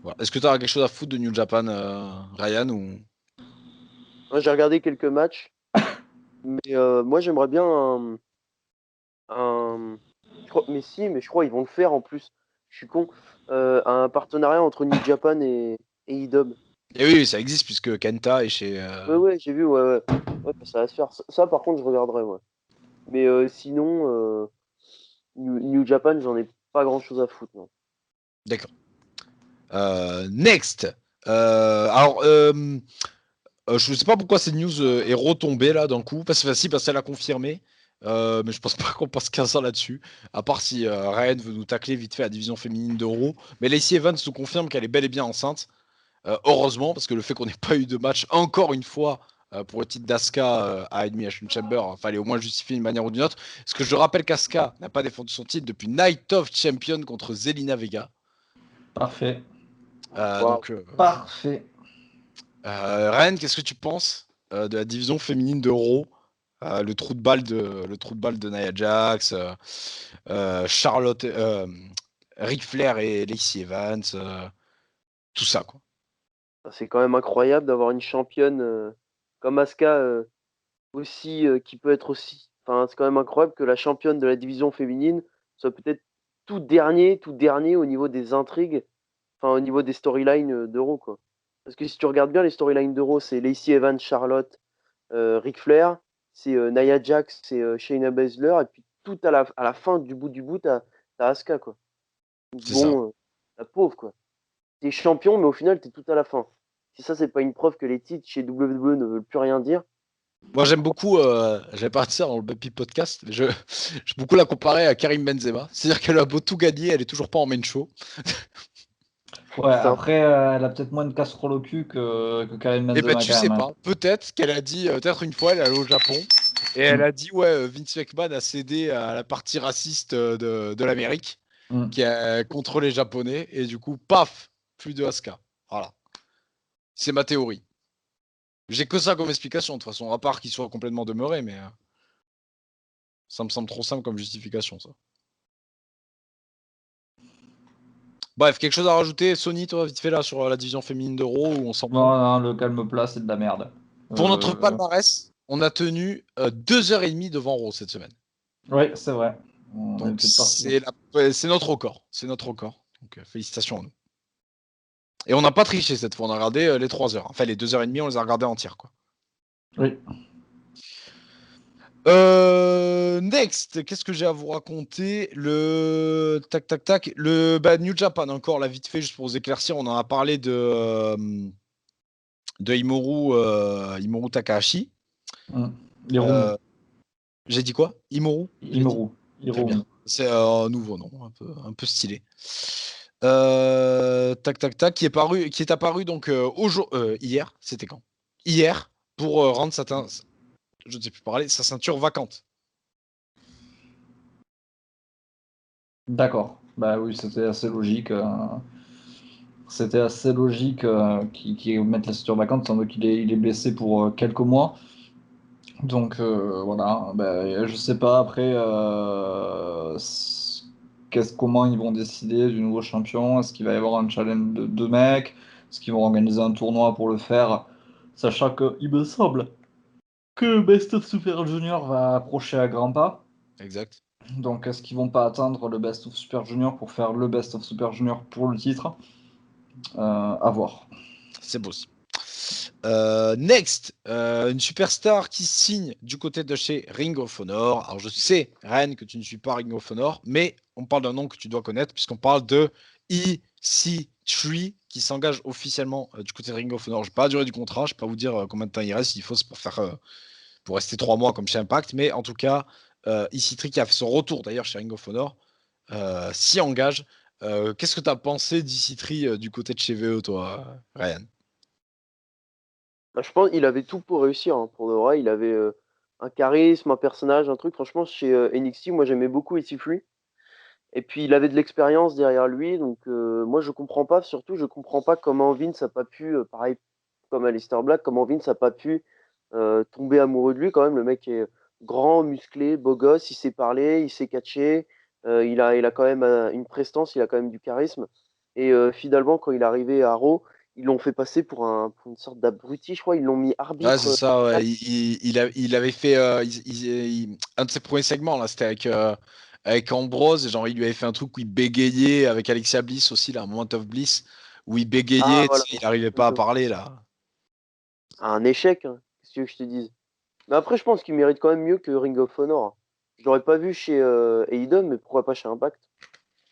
Voilà. Est-ce que tu as quelque chose à foutre de New Japan, Ryan ou... Moi, j'ai regardé quelques matchs, mais moi, j'aimerais bien un... mais si, mais je crois qu'ils vont le faire en plus. Je suis con. Un partenariat entre New Japan et IDOM. Et oui, ça existe puisque Kenta est chez. Ouais, ouais, j'ai vu, ouais, ouais. Ouais, bah, ça va se faire. Ça, par contre, je regarderai, ouais. Mais sinon, New Japan, j'en ai pas grand-chose à foutre, non. D'accord. Next. Alors, je ne sais pas pourquoi cette news est retombée là d'un coup. Parce qu'elle a confirmé. Mais je pense pas qu'on passe 15 ans là-dessus. À part si Ryan veut nous tacler vite fait la division féminine d'Euro. Mais Lacey Evans nous confirme qu'elle est bel et bien enceinte. Heureusement, parce que le fait qu'on n'ait pas eu de match encore une fois pour le titre d'Asuka à Elimination Chamber, fallait au moins justifier d'une manière ou d'une autre. Parce que je rappelle qu'Asuka n'a pas défendu son titre depuis Night of Champion contre Zelina Vega. Parfait. Wow. Parfait. Ren, qu'est-ce que tu penses de la division féminine de Raw? Le trou de balle de Nia Jax, Charlotte, Ric Flair et Lacey Evans, tout ça quoi. C'est quand même incroyable d'avoir une championne comme Asuka aussi qui peut être aussi. Enfin, c'est quand même incroyable que la championne de la division féminine soit peut-être tout dernier au niveau des intrigues, enfin au niveau des storylines d'Euro quoi. Parce que si tu regardes bien les storylines d'Euro, c'est Lacey Evans, Charlotte, Ric Flair, c'est Nia Jax, c'est Shayna Baszler, et puis tout à la fin du bout, t'as Asuka quoi. Donc C'est ça. bon, la pauvre quoi. T'es champion, mais au final t'es tout à la fin. Si ça c'est pas une preuve que les titres chez WWE ne veulent plus rien dire. Moi j'aime beaucoup, j'avais parlé de ça dans le Bumpy Podcast, j'aime beaucoup la comparer à Karim Benzema. C'est-à-dire qu'elle a beau tout gagner, elle est toujours pas en main show. Ouais, C'est un- après, elle a peut-être moins de casserole au cul que Karim Et ben Benzema tu quand sais même. Hein. pas, peut-être qu'elle a dit, peut-être une fois elle est allée au Japon, et elle a dit ouais, Vince McMahon a cédé à la partie raciste de l'Amérique, Mm. qui a contre les Japonais, et du coup, paf, plus de Asuka. Voilà. C'est ma théorie. J'ai que ça comme explication, de toute façon, à part qu'il soit complètement demeuré, mais ça me semble trop simple comme justification, ça. Bref, quelque chose à rajouter, Sony, toi, vite fait là, sur la division féminine d'Euro, où on s'en fout. Non, non, le calme plat, c'est de la merde. Pour notre palmarès, on a tenu 2h30 devant Raw cette semaine. Oui, c'est vrai. On est Donc peut-être parti. c'est notre record. C'est notre record. Donc félicitations à nous. Et on n'a pas triché cette fois, on a regardé les 3 heures. Enfin, les 2h30, on les a regardées entières, quoi. Oui. Next, qu'est-ce que j'ai à vous raconter? Le tac tac tac, le New Japan encore là vite fait juste pour vous éclaircir, on en a parlé de Hiromu Takahashi. Hiromu. J'ai dit quoi? Hiromu? J'ai dit. Hiromu. Très bien. Hiromu. C'est un nouveau nom, un peu stylé. Tac tac tac, qui est apparu donc hier. C'était quand? Hier pour rendre je ne sais plus parler, sa ceinture vacante. D'accord. Bah oui, c'était assez logique. C'était assez logique qu'ils mettent la ceinture vacante, étant donné il est blessé pour quelques mois. Donc voilà, bah, je sais pas après comment ils vont décider du nouveau champion. Est-ce qu'il va y avoir un challenge de deux mecs? Est-ce qu'ils vont organiser un tournoi pour le faire? Sachant que il me semble que le Best of Super Junior va approcher à grands pas. Exact. Donc est-ce qu'ils vont pas attendre le Best of Super Junior pour faire le Best of Super Junior pour le titre? À voir. C'est beau aussi. Next, une superstar qui signe du côté de chez Ring of Honor. Alors je sais, Ren, que tu ne suis pas Ring of Honor, mais on parle d'un nom que tu dois connaître puisqu'on parle de EC3 qui s'engage officiellement du côté de Ring of Honor. Je ne vais pas la durée du contrat, je ne vais pas vous dire combien de temps il reste. Il faut c'est pour rester 3 mois comme chez Impact, mais en tout cas, EC3 qui a fait son retour d'ailleurs chez Ring of Honor s'y engage. Qu'est-ce que tu as pensé d'EC3 du côté de chez VE, toi, Ryan? Bah, je pense qu'il avait tout pour réussir, hein, pour de vrai. Il avait un charisme, un personnage, un truc. Franchement, chez NXT, moi j'aimais beaucoup EC3. Et puis il avait de l'expérience derrière lui, donc moi je comprends pas, surtout je comprends pas comment Vince a pas pu, pareil comme Aleister Black, comment Vince a pas pu tomber amoureux de lui quand même. Le mec est grand, musclé, beau gosse, il sait parler, il sait catcher, il a quand même une prestance, il a quand même du charisme. Et finalement, quand il est arrivé à Raw, ils l'ont fait passer pour une sorte d'abruti, je crois. Ils l'ont mis Ouais, c'est arbitre. ça, ouais. Il avait fait un de ses premiers segments, là, c'était avec Ambrose, genre il lui avait fait un truc où il bégayait avec Alexa Bliss aussi, là, un Moment of Bliss, où il Ah bégayait, tu voilà, sais, il n'arrivait pas à parler, là. un échec, hein. Qu'est-ce que tu veux que je te dise? Mais après, je pense qu'il mérite quand même mieux que Ring of Honor. Je l'aurais pas vu chez AEW, mais pourquoi pas chez Impact?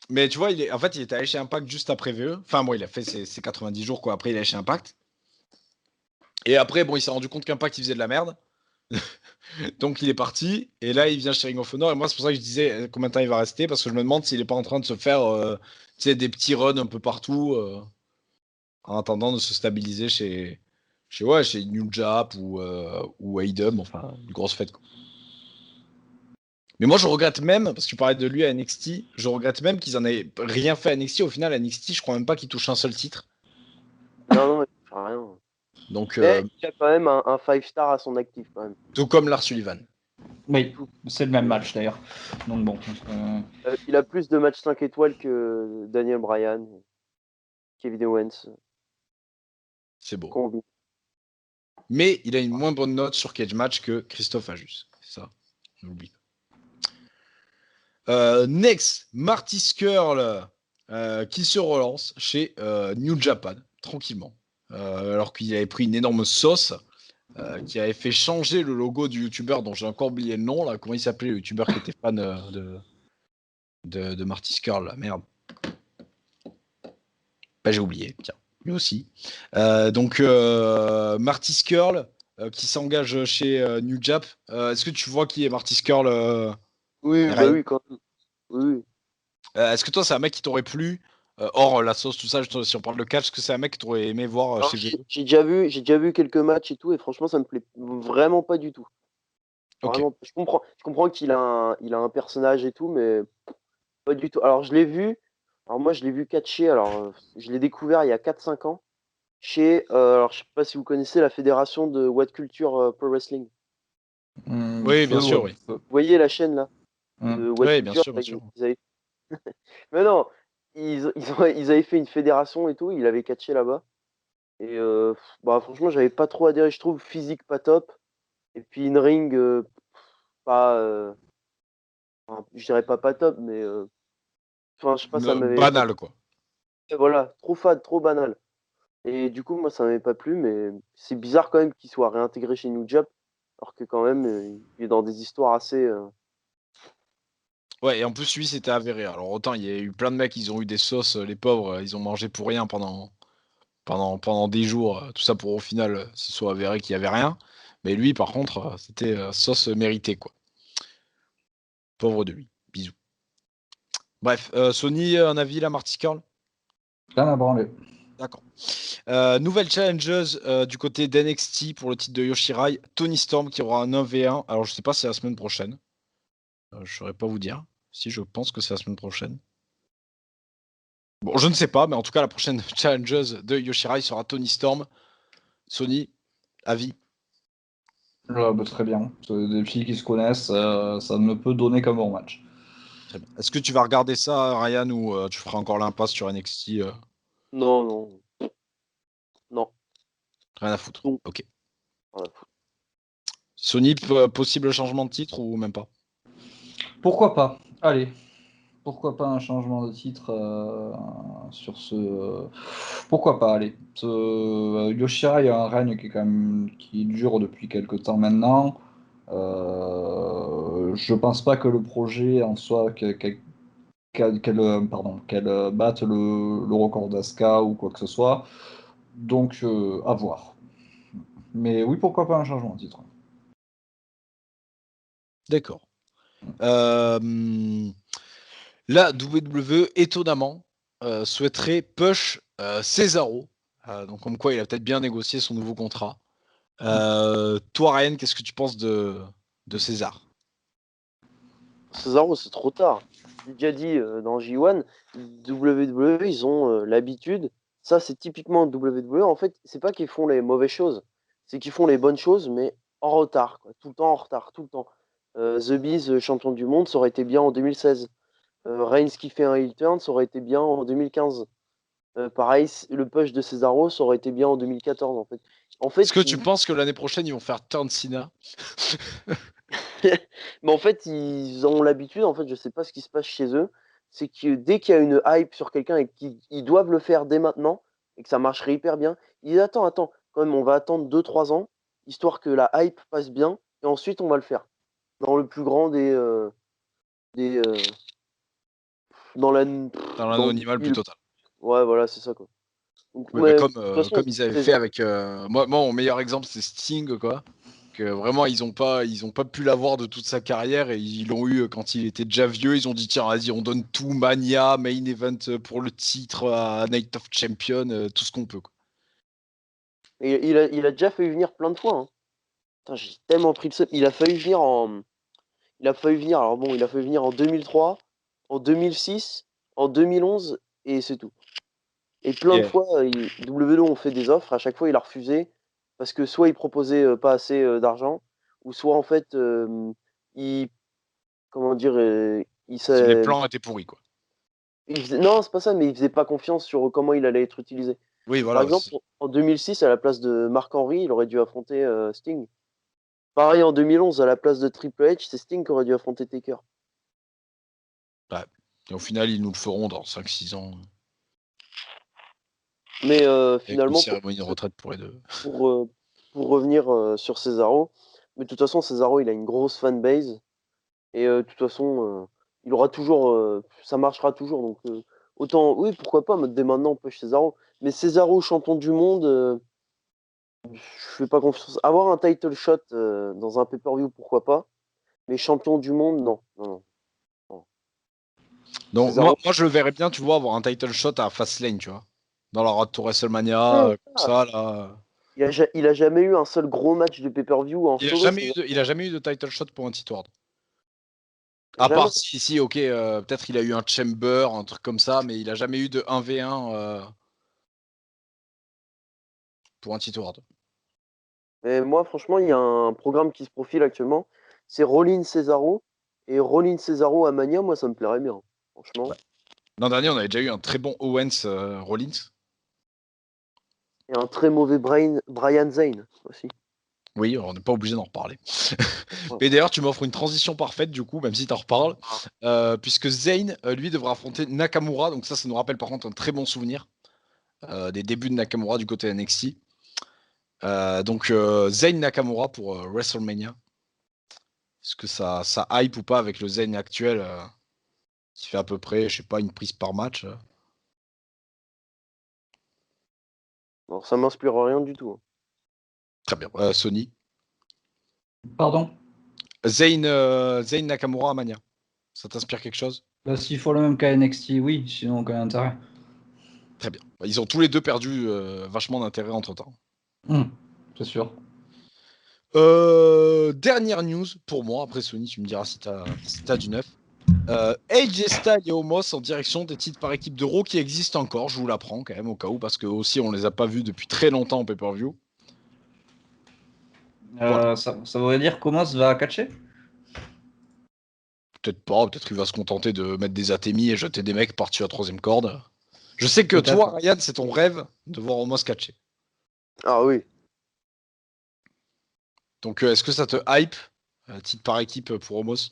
Mais tu vois, en fait, il était allé chez Impact juste après VE. Enfin, bon, il a fait ses 90 jours, quoi. Après, il est allé chez Impact. Et après, bon, il s'est rendu compte qu'Impact, il faisait de la merde. Donc, il est parti. Et là, il vient chez Ring of Honor. Et moi, c'est pour ça que je disais combien de temps il va rester. Parce que je me demande s'il est pas en train de se faire tu sais, des petits runs un peu partout. En attendant de se stabiliser chez New Jap ou AEW, enfin, une grosse fête. Quoi. Mais moi, je regrette même, parce que tu parlais de lui à NXT, je regrette même qu'ils en aient rien fait à NXT. Au final, à NXT, je crois même pas qu'il touche un seul titre. Non, il fait rien. Donc, Mais il a quand même un 5-star à son actif, quand même. tout comme Lars Sullivan. Oui, Tout. c'est le même match d'ailleurs. Donc bon. Il a plus de matchs 5 étoiles que Daniel Bryan, Kevin Owens, C'est beau. combi. Mais il a une moins bonne note sur Cage Match que Christophe Ajus. Ça, on oublie. Next, Marty Scurll qui se relance chez New Japan, tranquillement. Alors qu'il avait pris une énorme sauce qui avait fait changer le logo du youtubeur dont j'ai encore oublié le nom. Là. Comment il s'appelait, le youtubeur qui était fan de Marty Scurll, là. Merde. Bah, j'ai oublié, tiens, lui aussi. Donc, Marty Scurll qui s'engage chez New Jap. Est-ce que tu vois qui est Marty Scurll, Oui, bah Ryan oui, quand même. Oui. Est-ce que toi, c'est un mec qui t'aurait plu hors la sauce, tout ça, si on parle de catch, est-ce que c'est un mec que t'aurais aimé voir Alors, chez eux? j'ai déjà vu quelques matchs et tout, et franchement, ça me plaît vraiment pas du tout. Ok. Vraiment, je comprends qu'il a un personnage et tout, mais pas du tout. Alors, je l'ai vu. Alors, moi, je l'ai vu catcher. Alors, je l'ai découvert il y a 4-5 ans chez. Alors, je sais pas si vous connaissez la fédération de What Culture Pro Wrestling. Oui, bien Feu, sûr, ouais, oui. feu. Vous voyez la chaîne là de What Oui, bien Culture sûr, bien là, sûr. Mais non, ils avaient fait une fédération et tout. Il avait catché là-bas. Et bah, franchement, j'avais pas trop adhéré. Je trouve physique pas top. Et puis, une ring pas. Enfin, je dirais pas top, mais. Enfin, je sais pas, ça m'avait. Banal, quoi. Voilà, trop fade, trop banal. Et du coup, moi, ça m'avait pas plu, mais c'est bizarre quand même qu'il soit réintégré chez New Japan, alors que quand même, il est dans des histoires assez. Ouais, et en plus, lui, c'était avéré. Alors, autant, il y a eu plein de mecs, ils ont eu des sauces, les pauvres, ils ont mangé pour rien pendant des jours. Tout ça pour, au final, ce soit avéré qu'il y avait rien. Mais lui, par contre, c'était sauce méritée, quoi. Pauvre de lui. Bisous. Bref, Sony, un avis, là, Marty Scurll? Rien à branler. D'accord. Nouvelle challengeuse du côté d'NXT pour le titre de Yoshirai, Tony Storm qui aura un 1v1. Alors je sais pas si c'est la semaine prochaine. Je saurais pas vous dire. Si je pense que c'est la semaine prochaine. Bon, je ne sais pas, mais en tout cas la prochaine challengeuse de Yoshirai sera Tony Storm. Sony, avis. Bah, très bien. C'est des filles qui se connaissent, ça ne peut donner qu'un bon match. Très bien. Est-ce que tu vas regarder ça, Ryan, ou tu feras encore l'impasse sur NXT? Non, non, non, Rien à foutre. non. Ok. Voilà. Sony, possible changement de titre ou même pas? Pourquoi pas? Allez, pourquoi pas un changement de titre sur ce. Pourquoi pas? Allez, Yoshirai a un règne qui est quand même qui dure depuis quelque temps maintenant. Je pense pas que le projet en soi qu'elle batte le record d'Asuka ou quoi que ce soit. Donc à voir. Mais oui, pourquoi pas un changement de titre. D'accord. La WWE, étonnamment, souhaiterait push Cesaro. Donc, comme quoi, il a peut-être bien négocié son nouveau contrat. Toi, Ryan, qu'est-ce que tu penses de César? Cesaro, c'est trop tard. J'ai déjà dit dans J1, WWE, ils ont l'habitude. Ça, c'est typiquement WWE. En fait, c'est pas qu'ils font les mauvaises choses, c'est qu'ils font les bonnes choses, mais en retard, quoi. Tout le temps en retard, tout le temps. The Miz, champion du monde, ça aurait été bien en 2016. Reigns qui fait un heel turn, ça aurait été bien en 2015. Pareil, le push de Cesaro, ça aurait été bien en 2014, en fait. En Est-ce fait, que tu penses que l'année prochaine, ils vont faire Turn Cena? mais en fait, ils ont l'habitude, en fait, je sais pas ce qui se passe chez eux, c'est que dès qu'il y a une hype sur quelqu'un et qu'ils doivent le faire dès maintenant, et que ça marcherait hyper bien, ils disent attends, quand même, on va attendre 2-3 ans, histoire que la hype passe bien, et ensuite on va le faire. Dans le plus grand des dans la, Dans dans le l'anonymat le plus pays total. ouais, voilà, c'est ça, quoi. Donc, Oui, bah mais de comme, toute façon, comme ils avaient fait César, avec. Moi, mon meilleur exemple, c'est Sting, quoi. Que vraiment, ils ont pas pu l'avoir de toute sa carrière et ils l'ont eu quand il était déjà vieux. Ils ont dit, tiens, vas-y, on donne tout, Mania, Main Event pour le titre, à Night of Champion, tout ce qu'on peut, quoi. et il a déjà failli venir plein de fois, hein. Putain, j'ai tellement pris le seum. Il il a failli venir. Alors bon, il a failli venir en 2003, en 2006, en 2011, et c'est tout. Et plein de fois, WWE ont fait des offres. À chaque fois, il a refusé parce que soit il proposait pas assez d'argent, ou soit en fait, il, comment dire, Les plans étaient pourris, quoi. non, c'est pas ça, mais il faisait pas confiance sur comment il allait être utilisé. Oui, Par voilà. exemple, en 2006, à la place de Mark Henry, il aurait dû affronter Sting. Pareil en 2011, à la place de Triple H, c'est Sting qui aurait dû affronter Taker. Et au final, ils nous le feront dans 5-6 ans. Mais Avec une finalement, cérémonie de retraite pour les deux. pour revenir sur Cesaro, mais de toute façon, Cesaro, il a une grosse fanbase. Et de toute façon, il aura toujours, ça marchera toujours. Donc autant, oui, pourquoi pas, dès maintenant, on peut Cesaro. Mais Cesaro, champion du monde, je fais pas confiance. Avoir un title shot dans un pay-per-view, pourquoi pas. Mais champion du monde, non. Non, non, non. Donc, Cesaro, moi, je le verrais bien, tu vois, avoir un title shot à Fastlane, tu vois. Dans la Road to WrestleMania, ouais, comme ça, là. il a jamais eu un seul gros match de pay-per-view en solo. Il a jamais eu de title shot pour un title. À Jamais. part si, ok, peut-être il a eu un Chamber, un truc comme ça, mais il a jamais eu de 1v1 pour un title. Mais moi, franchement, il y a un programme qui se profile actuellement. C'est Rollins Cesaro. Et Rollins Cesaro à Mania, moi, ça me plairait bien. Franchement. Ouais. L'an dernier, on avait déjà eu un très bon Owens Rollins. Et un très mauvais Brian Zane aussi. Oui, on n'est pas obligé d'en reparler. Ouais. Et d'ailleurs, tu m'offres une transition parfaite, du coup, même si tu en reparles, puisque Zayn, lui, devra affronter Nakamura. Donc ça nous rappelle par contre un très bon souvenir des débuts de Nakamura du côté NXT. Donc Zayn Nakamura pour WrestleMania. Est-ce que ça hype ou pas avec le Zayn actuel qui fait à peu près, je sais pas, une prise par match Alors, ça m'inspire rien du tout. Très bien. Sony. Pardon? Zayn Nakamura à Mania. Ça t'inspire quelque chose? Bah, s'il faut le même qu'à NXT, oui, sinon aucun intérêt. Très bien. Ils ont tous les deux perdu vachement d'intérêt entre-temps. C'est sûr. Dernière news pour moi, après Sony, tu me diras si t'as du neuf. AJ Styles et Omos en direction des titres par équipe de Raw qui existent encore, je vous l'apprends quand même au cas où, parce que aussi on les a pas vus depuis très longtemps en pay-per-view. Voilà. Ça voudrait dire qu'Omos va catcher? Peut-être pas, peut-être qu'il va se contenter de mettre des atémis et jeter des mecs par-dessus la troisième corde. Je sais que toi, Peut-être. Ryan, c'est ton rêve de voir Omos catcher. Ah oui. Donc est-ce que ça te hype, titre par équipe pour Omos?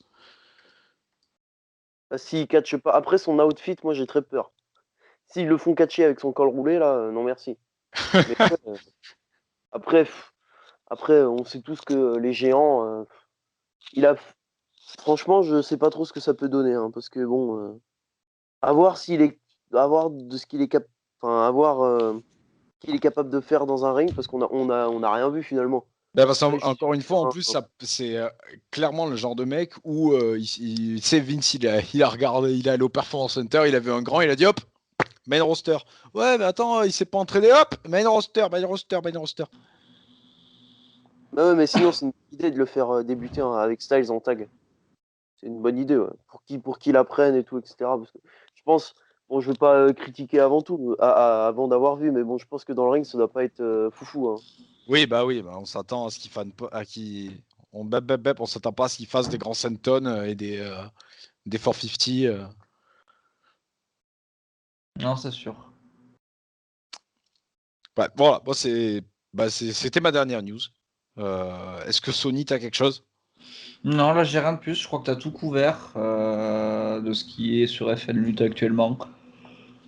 S'il catche pas. Après son outfit, moi j'ai très peur. S'ils le font catcher avec son col roulé, là, non merci. Mais après, après, on sait tous que les géants, il a. Franchement, je sais pas trop ce que ça peut donner, hein, parce que bon, à voir s'il est, à voir de ce qu'il est capable, enfin, à voir qu'il est capable de faire dans un ring, parce qu'on a rien vu finalement. Ben, parce Après, juste encore une fois, en un- plus, c'est clairement le genre de mec où c'est Vince, il a regardé, il est allé au Performance Center, il a vu un grand, il a dit hop, main roster. Ouais, mais attends, il s'est pas entraîné, hop, main roster, main roster, main roster. Bah ouais, mais sinon, c'est une bonne idée de le faire débuter hein, avec Styles en tag. C'est une bonne idée, ouais. Pour qu'il apprenne et tout, etc. Parce que je pense, bon, je veux pas critiquer avant tout, avant d'avoir vu, mais bon, je pense que dans le ring, ça doit pas être foufou, hein. Oui, bah, on s'attend à ce qu'il fasse, on s'attend pas à ce qu'il fasse des grands senton et des 450. Non, c'est sûr. Ouais, voilà, moi c'était ma dernière news. Est-ce que Sony t'as quelque chose? Non, là, j'ai rien de plus. Je crois que tu as tout couvert de ce qui est sur FN Lutte actuellement.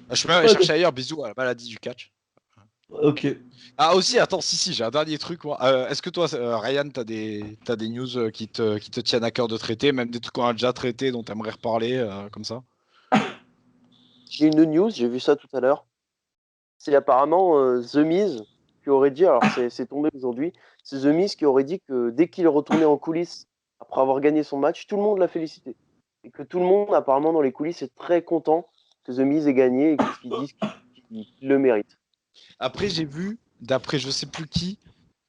Je peux même aller Ouais, chercher ailleurs, bisous à la maladie du catch. ok. Ah aussi, attends, si, j'ai un dernier truc, moi. Est-ce que toi, Ryan, t'as des news qui te tiennent à cœur de traiter, même des trucs qu'on a déjà traités dont t'aimerais reparler, comme ça? J'ai une news, j'ai vu ça tout à l'heure. C'est apparemment The Miz qui aurait dit, alors c'est tombé aujourd'hui, c'est The Miz qui aurait dit que dès qu'il est retourné en coulisses après avoir gagné son match, tout le monde l'a félicité. Et que tout le monde, apparemment, dans les coulisses, est très content que The Miz ait gagné et qu'ils disent qu'il le mérite. Après, j'ai vu, d'après je sais plus qui,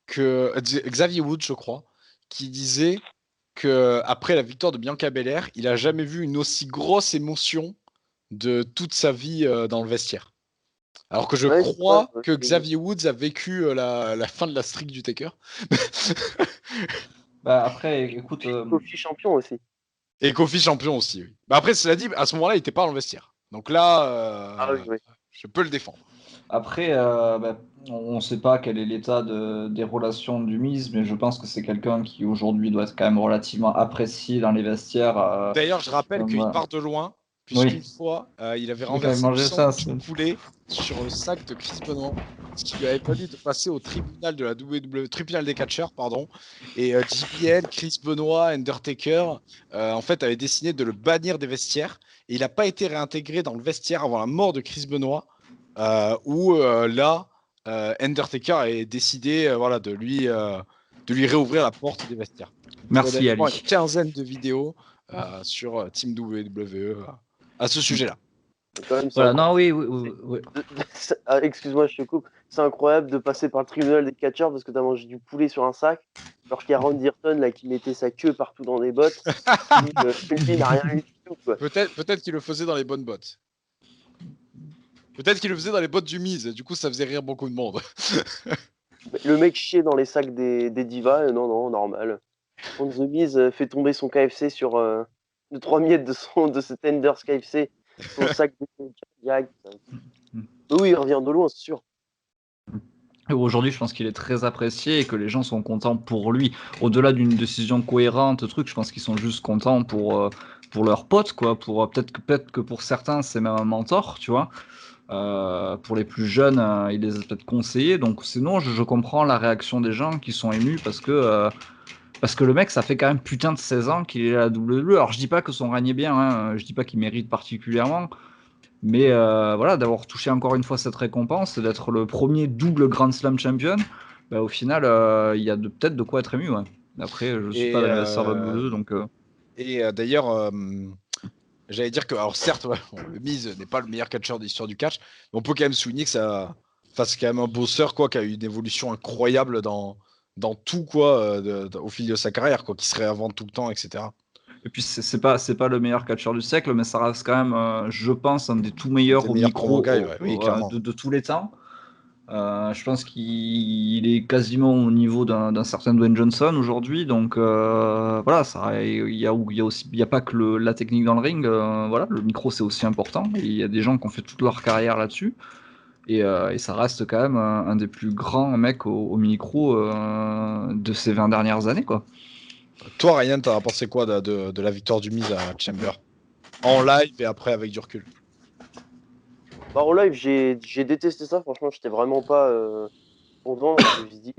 que Xavier Woods, je crois, qui disait que après la victoire de Bianca Belair, il a jamais vu une aussi grosse émotion de toute sa vie dans le vestiaire. Alors que je Ouais, c'est ça, crois que Xavier Woods a vécu la fin de la streak du Taker. Bah, après, écoute, Kofi champion aussi. Et Kofi champion aussi, oui. Bah après, cela dit, à ce moment-là, il n'était pas dans le vestiaire. Donc là, Ah oui, oui. je peux le défendre. après bah, on ne sait pas quel est l'état des relations du Miz, mais je pense que c'est quelqu'un qui aujourd'hui doit être quand même relativement apprécié dans les vestiaires. D'ailleurs, je rappelle qu'il voilà. part de loin, puisqu'une Oui, fois, il avait il a quand même renversé du mangé ça. sandwich poulet sur le sac de Chris Benoit, ce qui lui avait valu de passer au tribunal de la WWE, tribunal des catcheurs, pardon. Et JBL, Chris Benoit, Undertaker, en fait, avaient décidé de le bannir des vestiaires. Et il n'a pas été réintégré dans le vestiaire avant la mort de Chris Benoit, où là, Undertaker a décidé voilà, de lui réouvrir la porte des vestiaires. Merci Une Ali. quinzaine de vidéos sur Team WWE à ce sujet-là. Quand même, Voilà, non, oui, oui, oui, oui. Ah, excuse-moi, je te coupe. C'est incroyable de passer par le tribunal des catcheurs parce que tu as mangé du poulet sur un sac. Alors qu'il y a Randy Orton là, qui mettait sa queue partout dans des bottes. Lui, il n'a rien eu du tout. Quoi. Peut-être qu'il le faisait dans les bonnes bottes. Peut-être qu'il le faisait dans les bottes du Miz. Du coup, ça faisait rire beaucoup de monde. Le mec chiait dans les sacs des divas. Non, non, normal. Quand The Miz fait tomber son KFC sur de 3 miettes de ce Tenders KFC, son sac de direct. Oui, il revient de loin, c'est sûr. Et aujourd'hui, je pense qu'il est très apprécié et que les gens sont contents pour lui. Au-delà d'une décision cohérente, truc, je pense qu'ils sont juste contents pour leur pote, quoi. Pour peut-être que pour certains, c'est même un mentor, tu vois. Pour les plus jeunes, il les a peut-être conseillés. Donc sinon, je comprends la réaction des gens qui sont émus parce que le mec, ça fait quand même putain de 16 ans qu'il est à la WWE. Alors je dis pas que son règne est bien, hein, je dis pas qu'il mérite particulièrement, mais voilà, d'avoir touché encore une fois cette récompense, d'être le premier double Grand Slam champion, bah, au final, il y a peut-être de quoi être ému. Ouais. Après, je ne suis pas Et, l'anniversaire de WWE, donc. d'ailleurs, j'allais dire que, alors certes, ouais, le Miz n'est pas le meilleur catcheur de l'histoire du catch, mais on peut quand même souligner que c'est quand même un bosseur quoi, qui a eu une évolution incroyable dans tout quoi, au fil de sa carrière, quoi, qui se réinvente tout le temps, etc. Et puis c'est pas le meilleur catcheur du siècle, mais ça reste quand même, je pense, un des tout meilleurs Des au meilleurs promo micro guys, ouais. Oui, clairement. de tous les temps. Je pense qu'il est quasiment au niveau d'un certain Dwayne Johnson aujourd'hui, donc voilà, il y a pas que la technique dans le ring, voilà, le micro c'est aussi important. Et il y a des gens qui ont fait toute leur carrière là-dessus, et ça reste quand même un des plus grands mecs au micro de ces 20 dernières années, quoi. Toi, Ryan, t'en as pensé quoi de la victoire du Miz à Chamber? En live et après avec du recul. Bah, en live, j'ai détesté ça. Franchement, j'étais vraiment pas content. Je me suis dit,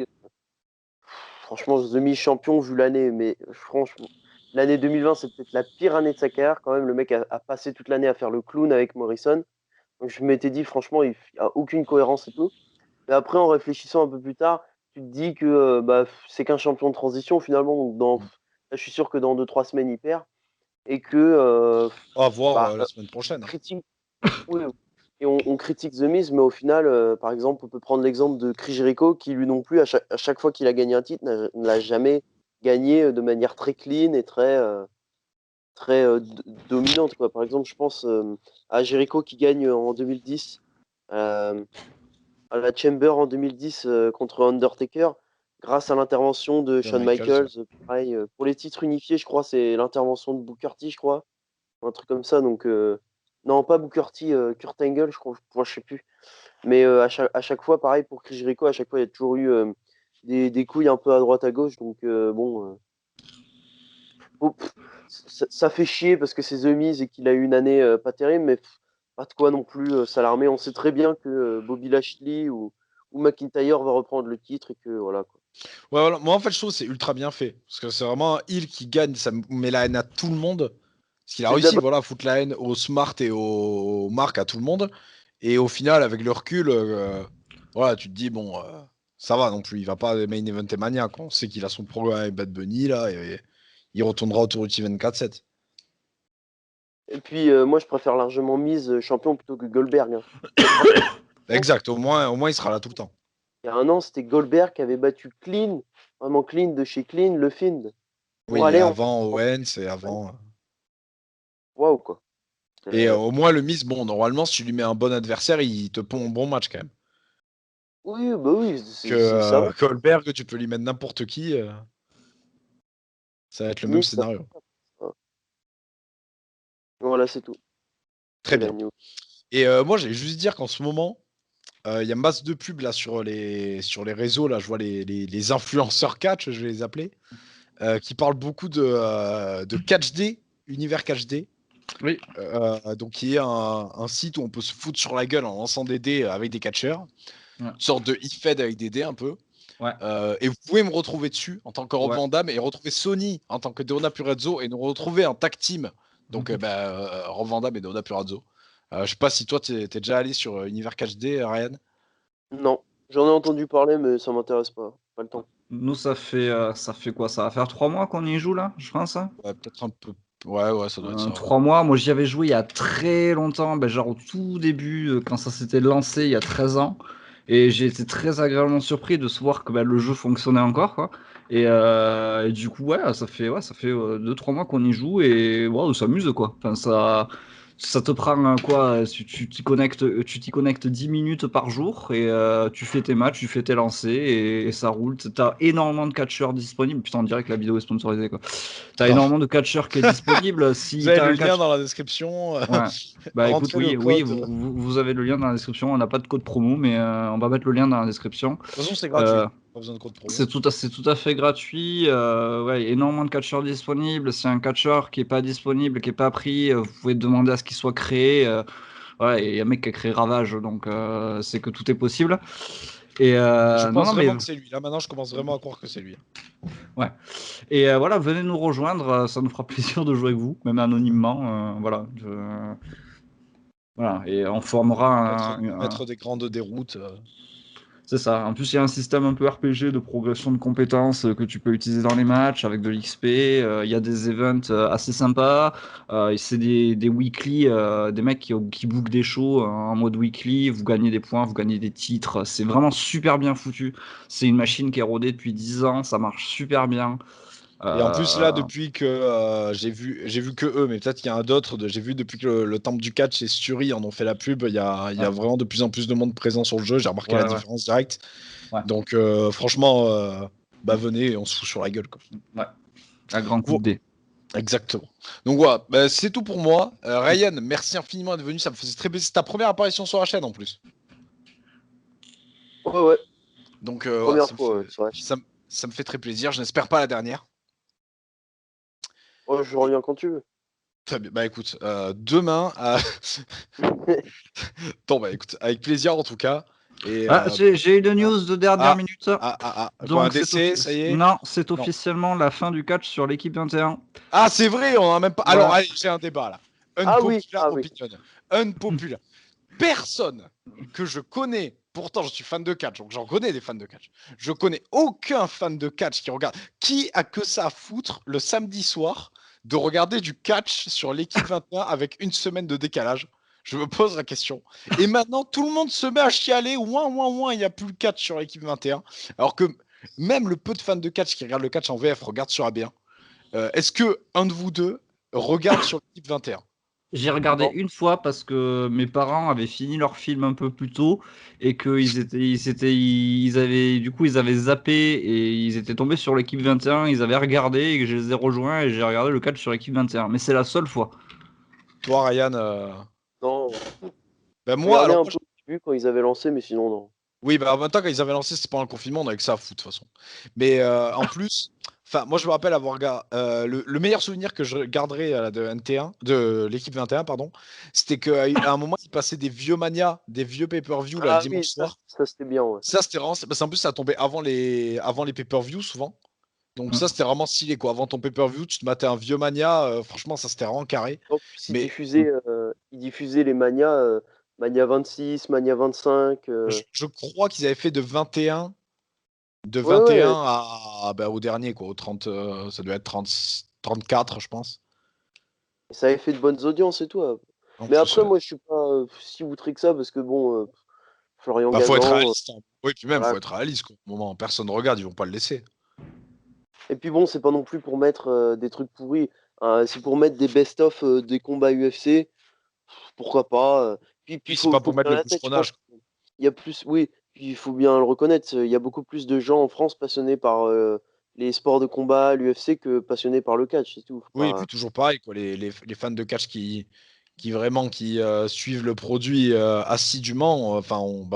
franchement, The Miz champion vu l'année. Mais franchement, l'année 2020, c'est peut-être la pire année de sa carrière. Quand même, le mec a passé toute l'année à faire le clown avec Morrison. Donc, je m'étais dit, franchement, il n'y a aucune cohérence et tout. Mais après, en réfléchissant un peu plus tard, tu te dis que bah, c'est qu'un champion de transition finalement. Donc, là, je suis sûr que dans 2-3 semaines, il perd. Et que On va voir bah, la semaine prochaine. critique. Oui, oui. Et on critique The Miz, mais au final, par exemple, on peut prendre l'exemple de Chris Jericho, qui lui non plus, à chaque fois qu'il a gagné un titre, ne l'a jamais gagné de manière très clean et très dominante, quoi. Par exemple, je pense à Jericho qui gagne en 2010, euh, à la Chamber en 2010 contre Undertaker, grâce à l'intervention de De Shawn Michaels, Michaels. ouais. Pareil, pour les titres unifiés, je crois, c'est l'intervention de Booker T, je crois, un truc comme ça. Donc, non, pas Booker T, Kurt Angle, je crois, je sais plus. Mais à chaque fois, pareil pour Chris Jericho, à chaque fois, il y a toujours eu des couilles un peu à droite à gauche. Donc, bon, ça fait chier parce que c'est The Miz et qu'il a eu une année pas terrible, mais pas de quoi non plus s'alarmer. On sait très bien que Bobby Lashley ou McIntyre va reprendre le titre et que voilà, quoi. Ouais, voilà. Moi, en fait, je trouve que c'est ultra bien fait. Parce que c'est vraiment un heel qui gagne, ça met la haine à tout le monde. Parce qu'il a Mais réussi d'abord, voilà, à foutre la haine aux Smart et aux Mark, à tout le monde. Et au final, avec le recul, voilà, tu te dis, bon, ça va non plus. Il va pas main event Mania, quoi. On sait qu'il a son programme avec Bad Bunny, là, et il retournera autour du 24-7. et puis moi, je préfère largement Miz champion plutôt que Goldberg. Hein. Exact, au moins, il sera là tout le temps. Il y a un an, c'était Goldberg qui avait battu Clean, vraiment Clean de chez Clean, le Fiend. Oui, aller en avant Owens et avant. waouh, quoi. Et au moins, le Miz, bon, normalement, si tu lui mets un bon adversaire, il te pond un bon match quand même. Oui, bah oui, ça va. Que Goldberg, tu peux lui mettre n'importe qui. Ça va être le même Miz, ça scénario. va. Voilà, c'est tout. Très C'est la bien. news. Et moi, j'allais juste dire qu'en ce moment, il y a masse de pubs là sur les réseaux. Là, je vois les influenceurs catch, je vais les appeler, qui parlent beaucoup de Catch D, Univers Catch D. Oui. Donc, qui est un site où on peut se foutre sur la gueule en lançant des dés avec des catcheurs. Ouais. Une sorte de e-fed avec des dés un peu. Ouais. Et vous pouvez me retrouver dessus en tant que Rob Ouais. Van Damme et retrouver Sony en tant que Deonna Purrazzo et nous retrouver en tag team. Donc Rob Van Damme et Deonna Purrazzo. Je sais pas si toi t'es déjà allé sur Univers Catch D, Ryan. Non, j'en ai entendu parler, mais ça m'intéresse pas. Pas le temps. Nous, ça fait quoi? Ça va faire 3 mois qu'on y joue là, je pense, hein? Ouais, peut-être un peu. Ouais, ça doit être ça. 3 mois. Moi, j'y avais joué il y a très longtemps, genre au tout début, quand ça s'était lancé il y a 13 ans. Et j'ai été très agréablement surpris de se voir que le jeu fonctionnait encore, quoi. Et du coup, ça fait 2-3 mois qu'on y joue et on s'amuse, quoi. Enfin, ça te prend quoi? Tu t'y connectes 10 minutes par jour et tu fais tes matchs, tu fais tes lancers et ça roule. T'as énormément de catcheurs disponibles. Putain, on dirait que la vidéo est sponsorisée, quoi. T'as Non. énormément de catcheurs qui est disponible. Vous Si avez t'as le un lien catch... dans la description. Ouais. Bah écoute, Rentrez le oui, code. vous avez le lien dans la description. On n'a pas de code promo, mais on va mettre le lien dans la description. De toute façon, c'est gratuit. Euh, Pas besoin de code promo. c'est tout à fait gratuit. Ouais, énormément de catcheurs disponibles. Si un catcheur qui est pas disponible, qui est pas pris, vous pouvez demander à ce qu'il soit créé. Ouais, il y a un mec qui a créé Ravage, donc c'est que tout est possible. Et Je pense non, mais vraiment que c'est lui. Là maintenant, je commence vraiment à croire que c'est lui. ouais. Et voilà, venez nous rejoindre. Ça nous fera plaisir de jouer avec vous, même anonymement. Voilà. Voilà. Et on formera Mettre des grandes déroutes. C'est ça. En plus, il y a un système un peu RPG de progression de compétences que tu peux utiliser dans les matchs avec de l'XP. Il y a des events assez sympas. Et c'est des weekly, des mecs qui bookent des shows en mode weekly. Vous gagnez des points, vous gagnez des titres. C'est vraiment super bien foutu. C'est une machine qui est rodée depuis 10 ans. Ça marche super bien. Et en plus, là, Euh, depuis que j'ai vu que eux, mais peut-être qu'il y en a d'autres. J'ai vu depuis que le temple du catch et Suri en ont fait la pub, il y a ouais, vraiment de plus en plus de monde présent sur le jeu. J'ai remarqué la ouais, ouais, différence directe. ouais, Donc, franchement, venez et on se fout sur la gueule, quoi. ouais. À grand coup de Bon, dé. exactement. Donc voilà, c'est tout pour moi. Ryan, merci infiniment d'être venu. Ça me faisait très plaisir. C'est ta première apparition sur la chaîne en plus. Ouais. Donc, Première fois, c'est vrai. ça me fait très plaisir. Je n'espère pas la dernière. Ouais, je reviens quand tu veux. Très bien. Bah écoute, demain. Bon, bah écoute, avec plaisir en tout cas. Et J'ai une news de dernière minute. Quoi, un Donc, décès, ça y est? non, c'est Non. officiellement la fin du catch sur l'équipe 21. Ah, c'est vrai, on a même pas. Voilà. Alors, allez, j'ai un débat là. Ah oui, Unpopular oui. opinion. Unpopular. Personne que je connais, pourtant je suis fan de catch, donc j'en connais des fans de catch. Je connais aucun fan de catch qui regarde. Qui a que ça à foutre le samedi soir de regarder du catch sur l'équipe 21 avec une semaine de décalage? Je me pose la question. Et maintenant, tout le monde se met à chialer. Ouin, il n'y a plus le catch sur l'équipe 21. Alors que même le peu de fans de catch qui regardent le catch en VF regardent sur AB1. Est-ce que un de vous deux regarde sur l'équipe 21? J'ai regardé Non. une fois parce que mes parents avaient fini leur film un peu plus tôt et ils avaient zappé et ils étaient tombés sur l'équipe 21, ils avaient regardé et je les ai rejoints et j'ai regardé le catch sur l'équipe 21. Mais c'est la seule fois. Toi, Ryan, Non. moi, Regardez alors un moi, peu au début quand ils avaient lancé, mais sinon, non. oui, en même temps, quand ils avaient lancé, c'était pendant le confinement, on avait que ça à foutre, de toute façon. Mais en plus, moi, je me rappelle avoir regardé. Le meilleur souvenir que je garderai de NT1, de l'équipe 21, pardon, c'était qu'à un moment, ils passaient des vieux Mania, des vieux pay-per-view là, le Ah oui, dimanche soir. ça c'était bien, ouais. Ça, c'était vraiment. Parce qu'en plus, ça tombait avant les pay-per-view, souvent. Donc, Hein. ça, c'était vraiment stylé, quoi. Avant ton pay-per-view, tu te matais un vieux Mania. Franchement, ça, c'était vraiment carré. En plus, Mais ils diffusaient les Mania, Mania 26, Mania 25. je crois qu'ils avaient fait de 21. De Ouais, 21 ouais. au dernier, quoi, au 30, ça doit être 30, 34, je pense. Ça avait fait de bonnes audiences et tout. En Mais plus, après, moi, je suis pas si outré que ça parce que bon, Florian faut être Gazan, réaliste, hein. Oui, puis même, voilà. faut être réaliste, quoi. Au moment, personne ne regarde, ils vont pas le laisser. Et puis bon, c'est pas non plus pour mettre des trucs pourris. C'est pour mettre des best-of des combats UFC. Pourquoi pas. Puis Oui, c'est pas faut pour mettre bien le la tête, je pense. boucheronnage. Il y a plus, oui, puis il faut bien le reconnaître, il y a beaucoup plus de gens en France passionnés par les sports de combat, l'UFC, que passionnés par le catch, c'est tout. Faut Oui, et pas- puis toujours pareil, quoi, les fans de catch qui vraiment suivent le produit assidûment, enfin, on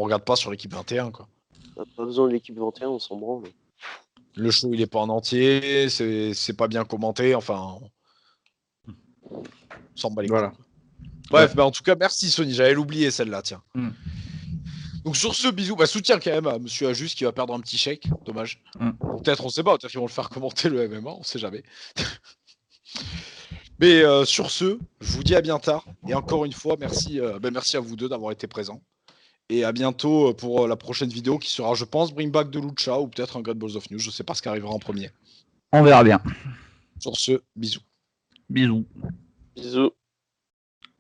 regarde pas sur l'équipe 21, quoi. On n'a pas besoin de l'équipe 21, on s'en branle. Le show, il est pas en entier, c'est pas bien commenté, enfin, on s'en bat les couilles, Voilà. quoi. Ouais. Bref, bah, en tout cas, merci Sony, j'allais l'oublier celle-là, tiens. Mm. Donc sur ce, bisous, bah, soutien quand même à Monsieur Ajus qui va perdre un petit chèque, dommage. Mm. Peut-être, on sait pas, peut-être qu'ils vont le faire commenter le MMA, on sait jamais. Mais sur ce, je vous dis à bien tard. Et encore une fois, merci à vous deux d'avoir été présents. Et à bientôt pour la prochaine vidéo qui sera, je pense, Bring Back de Lucha ou peut-être un Great Balls of News. Je sais pas ce qui arrivera en premier. On verra bien. Sur ce, bisous. Bisous. Bisous.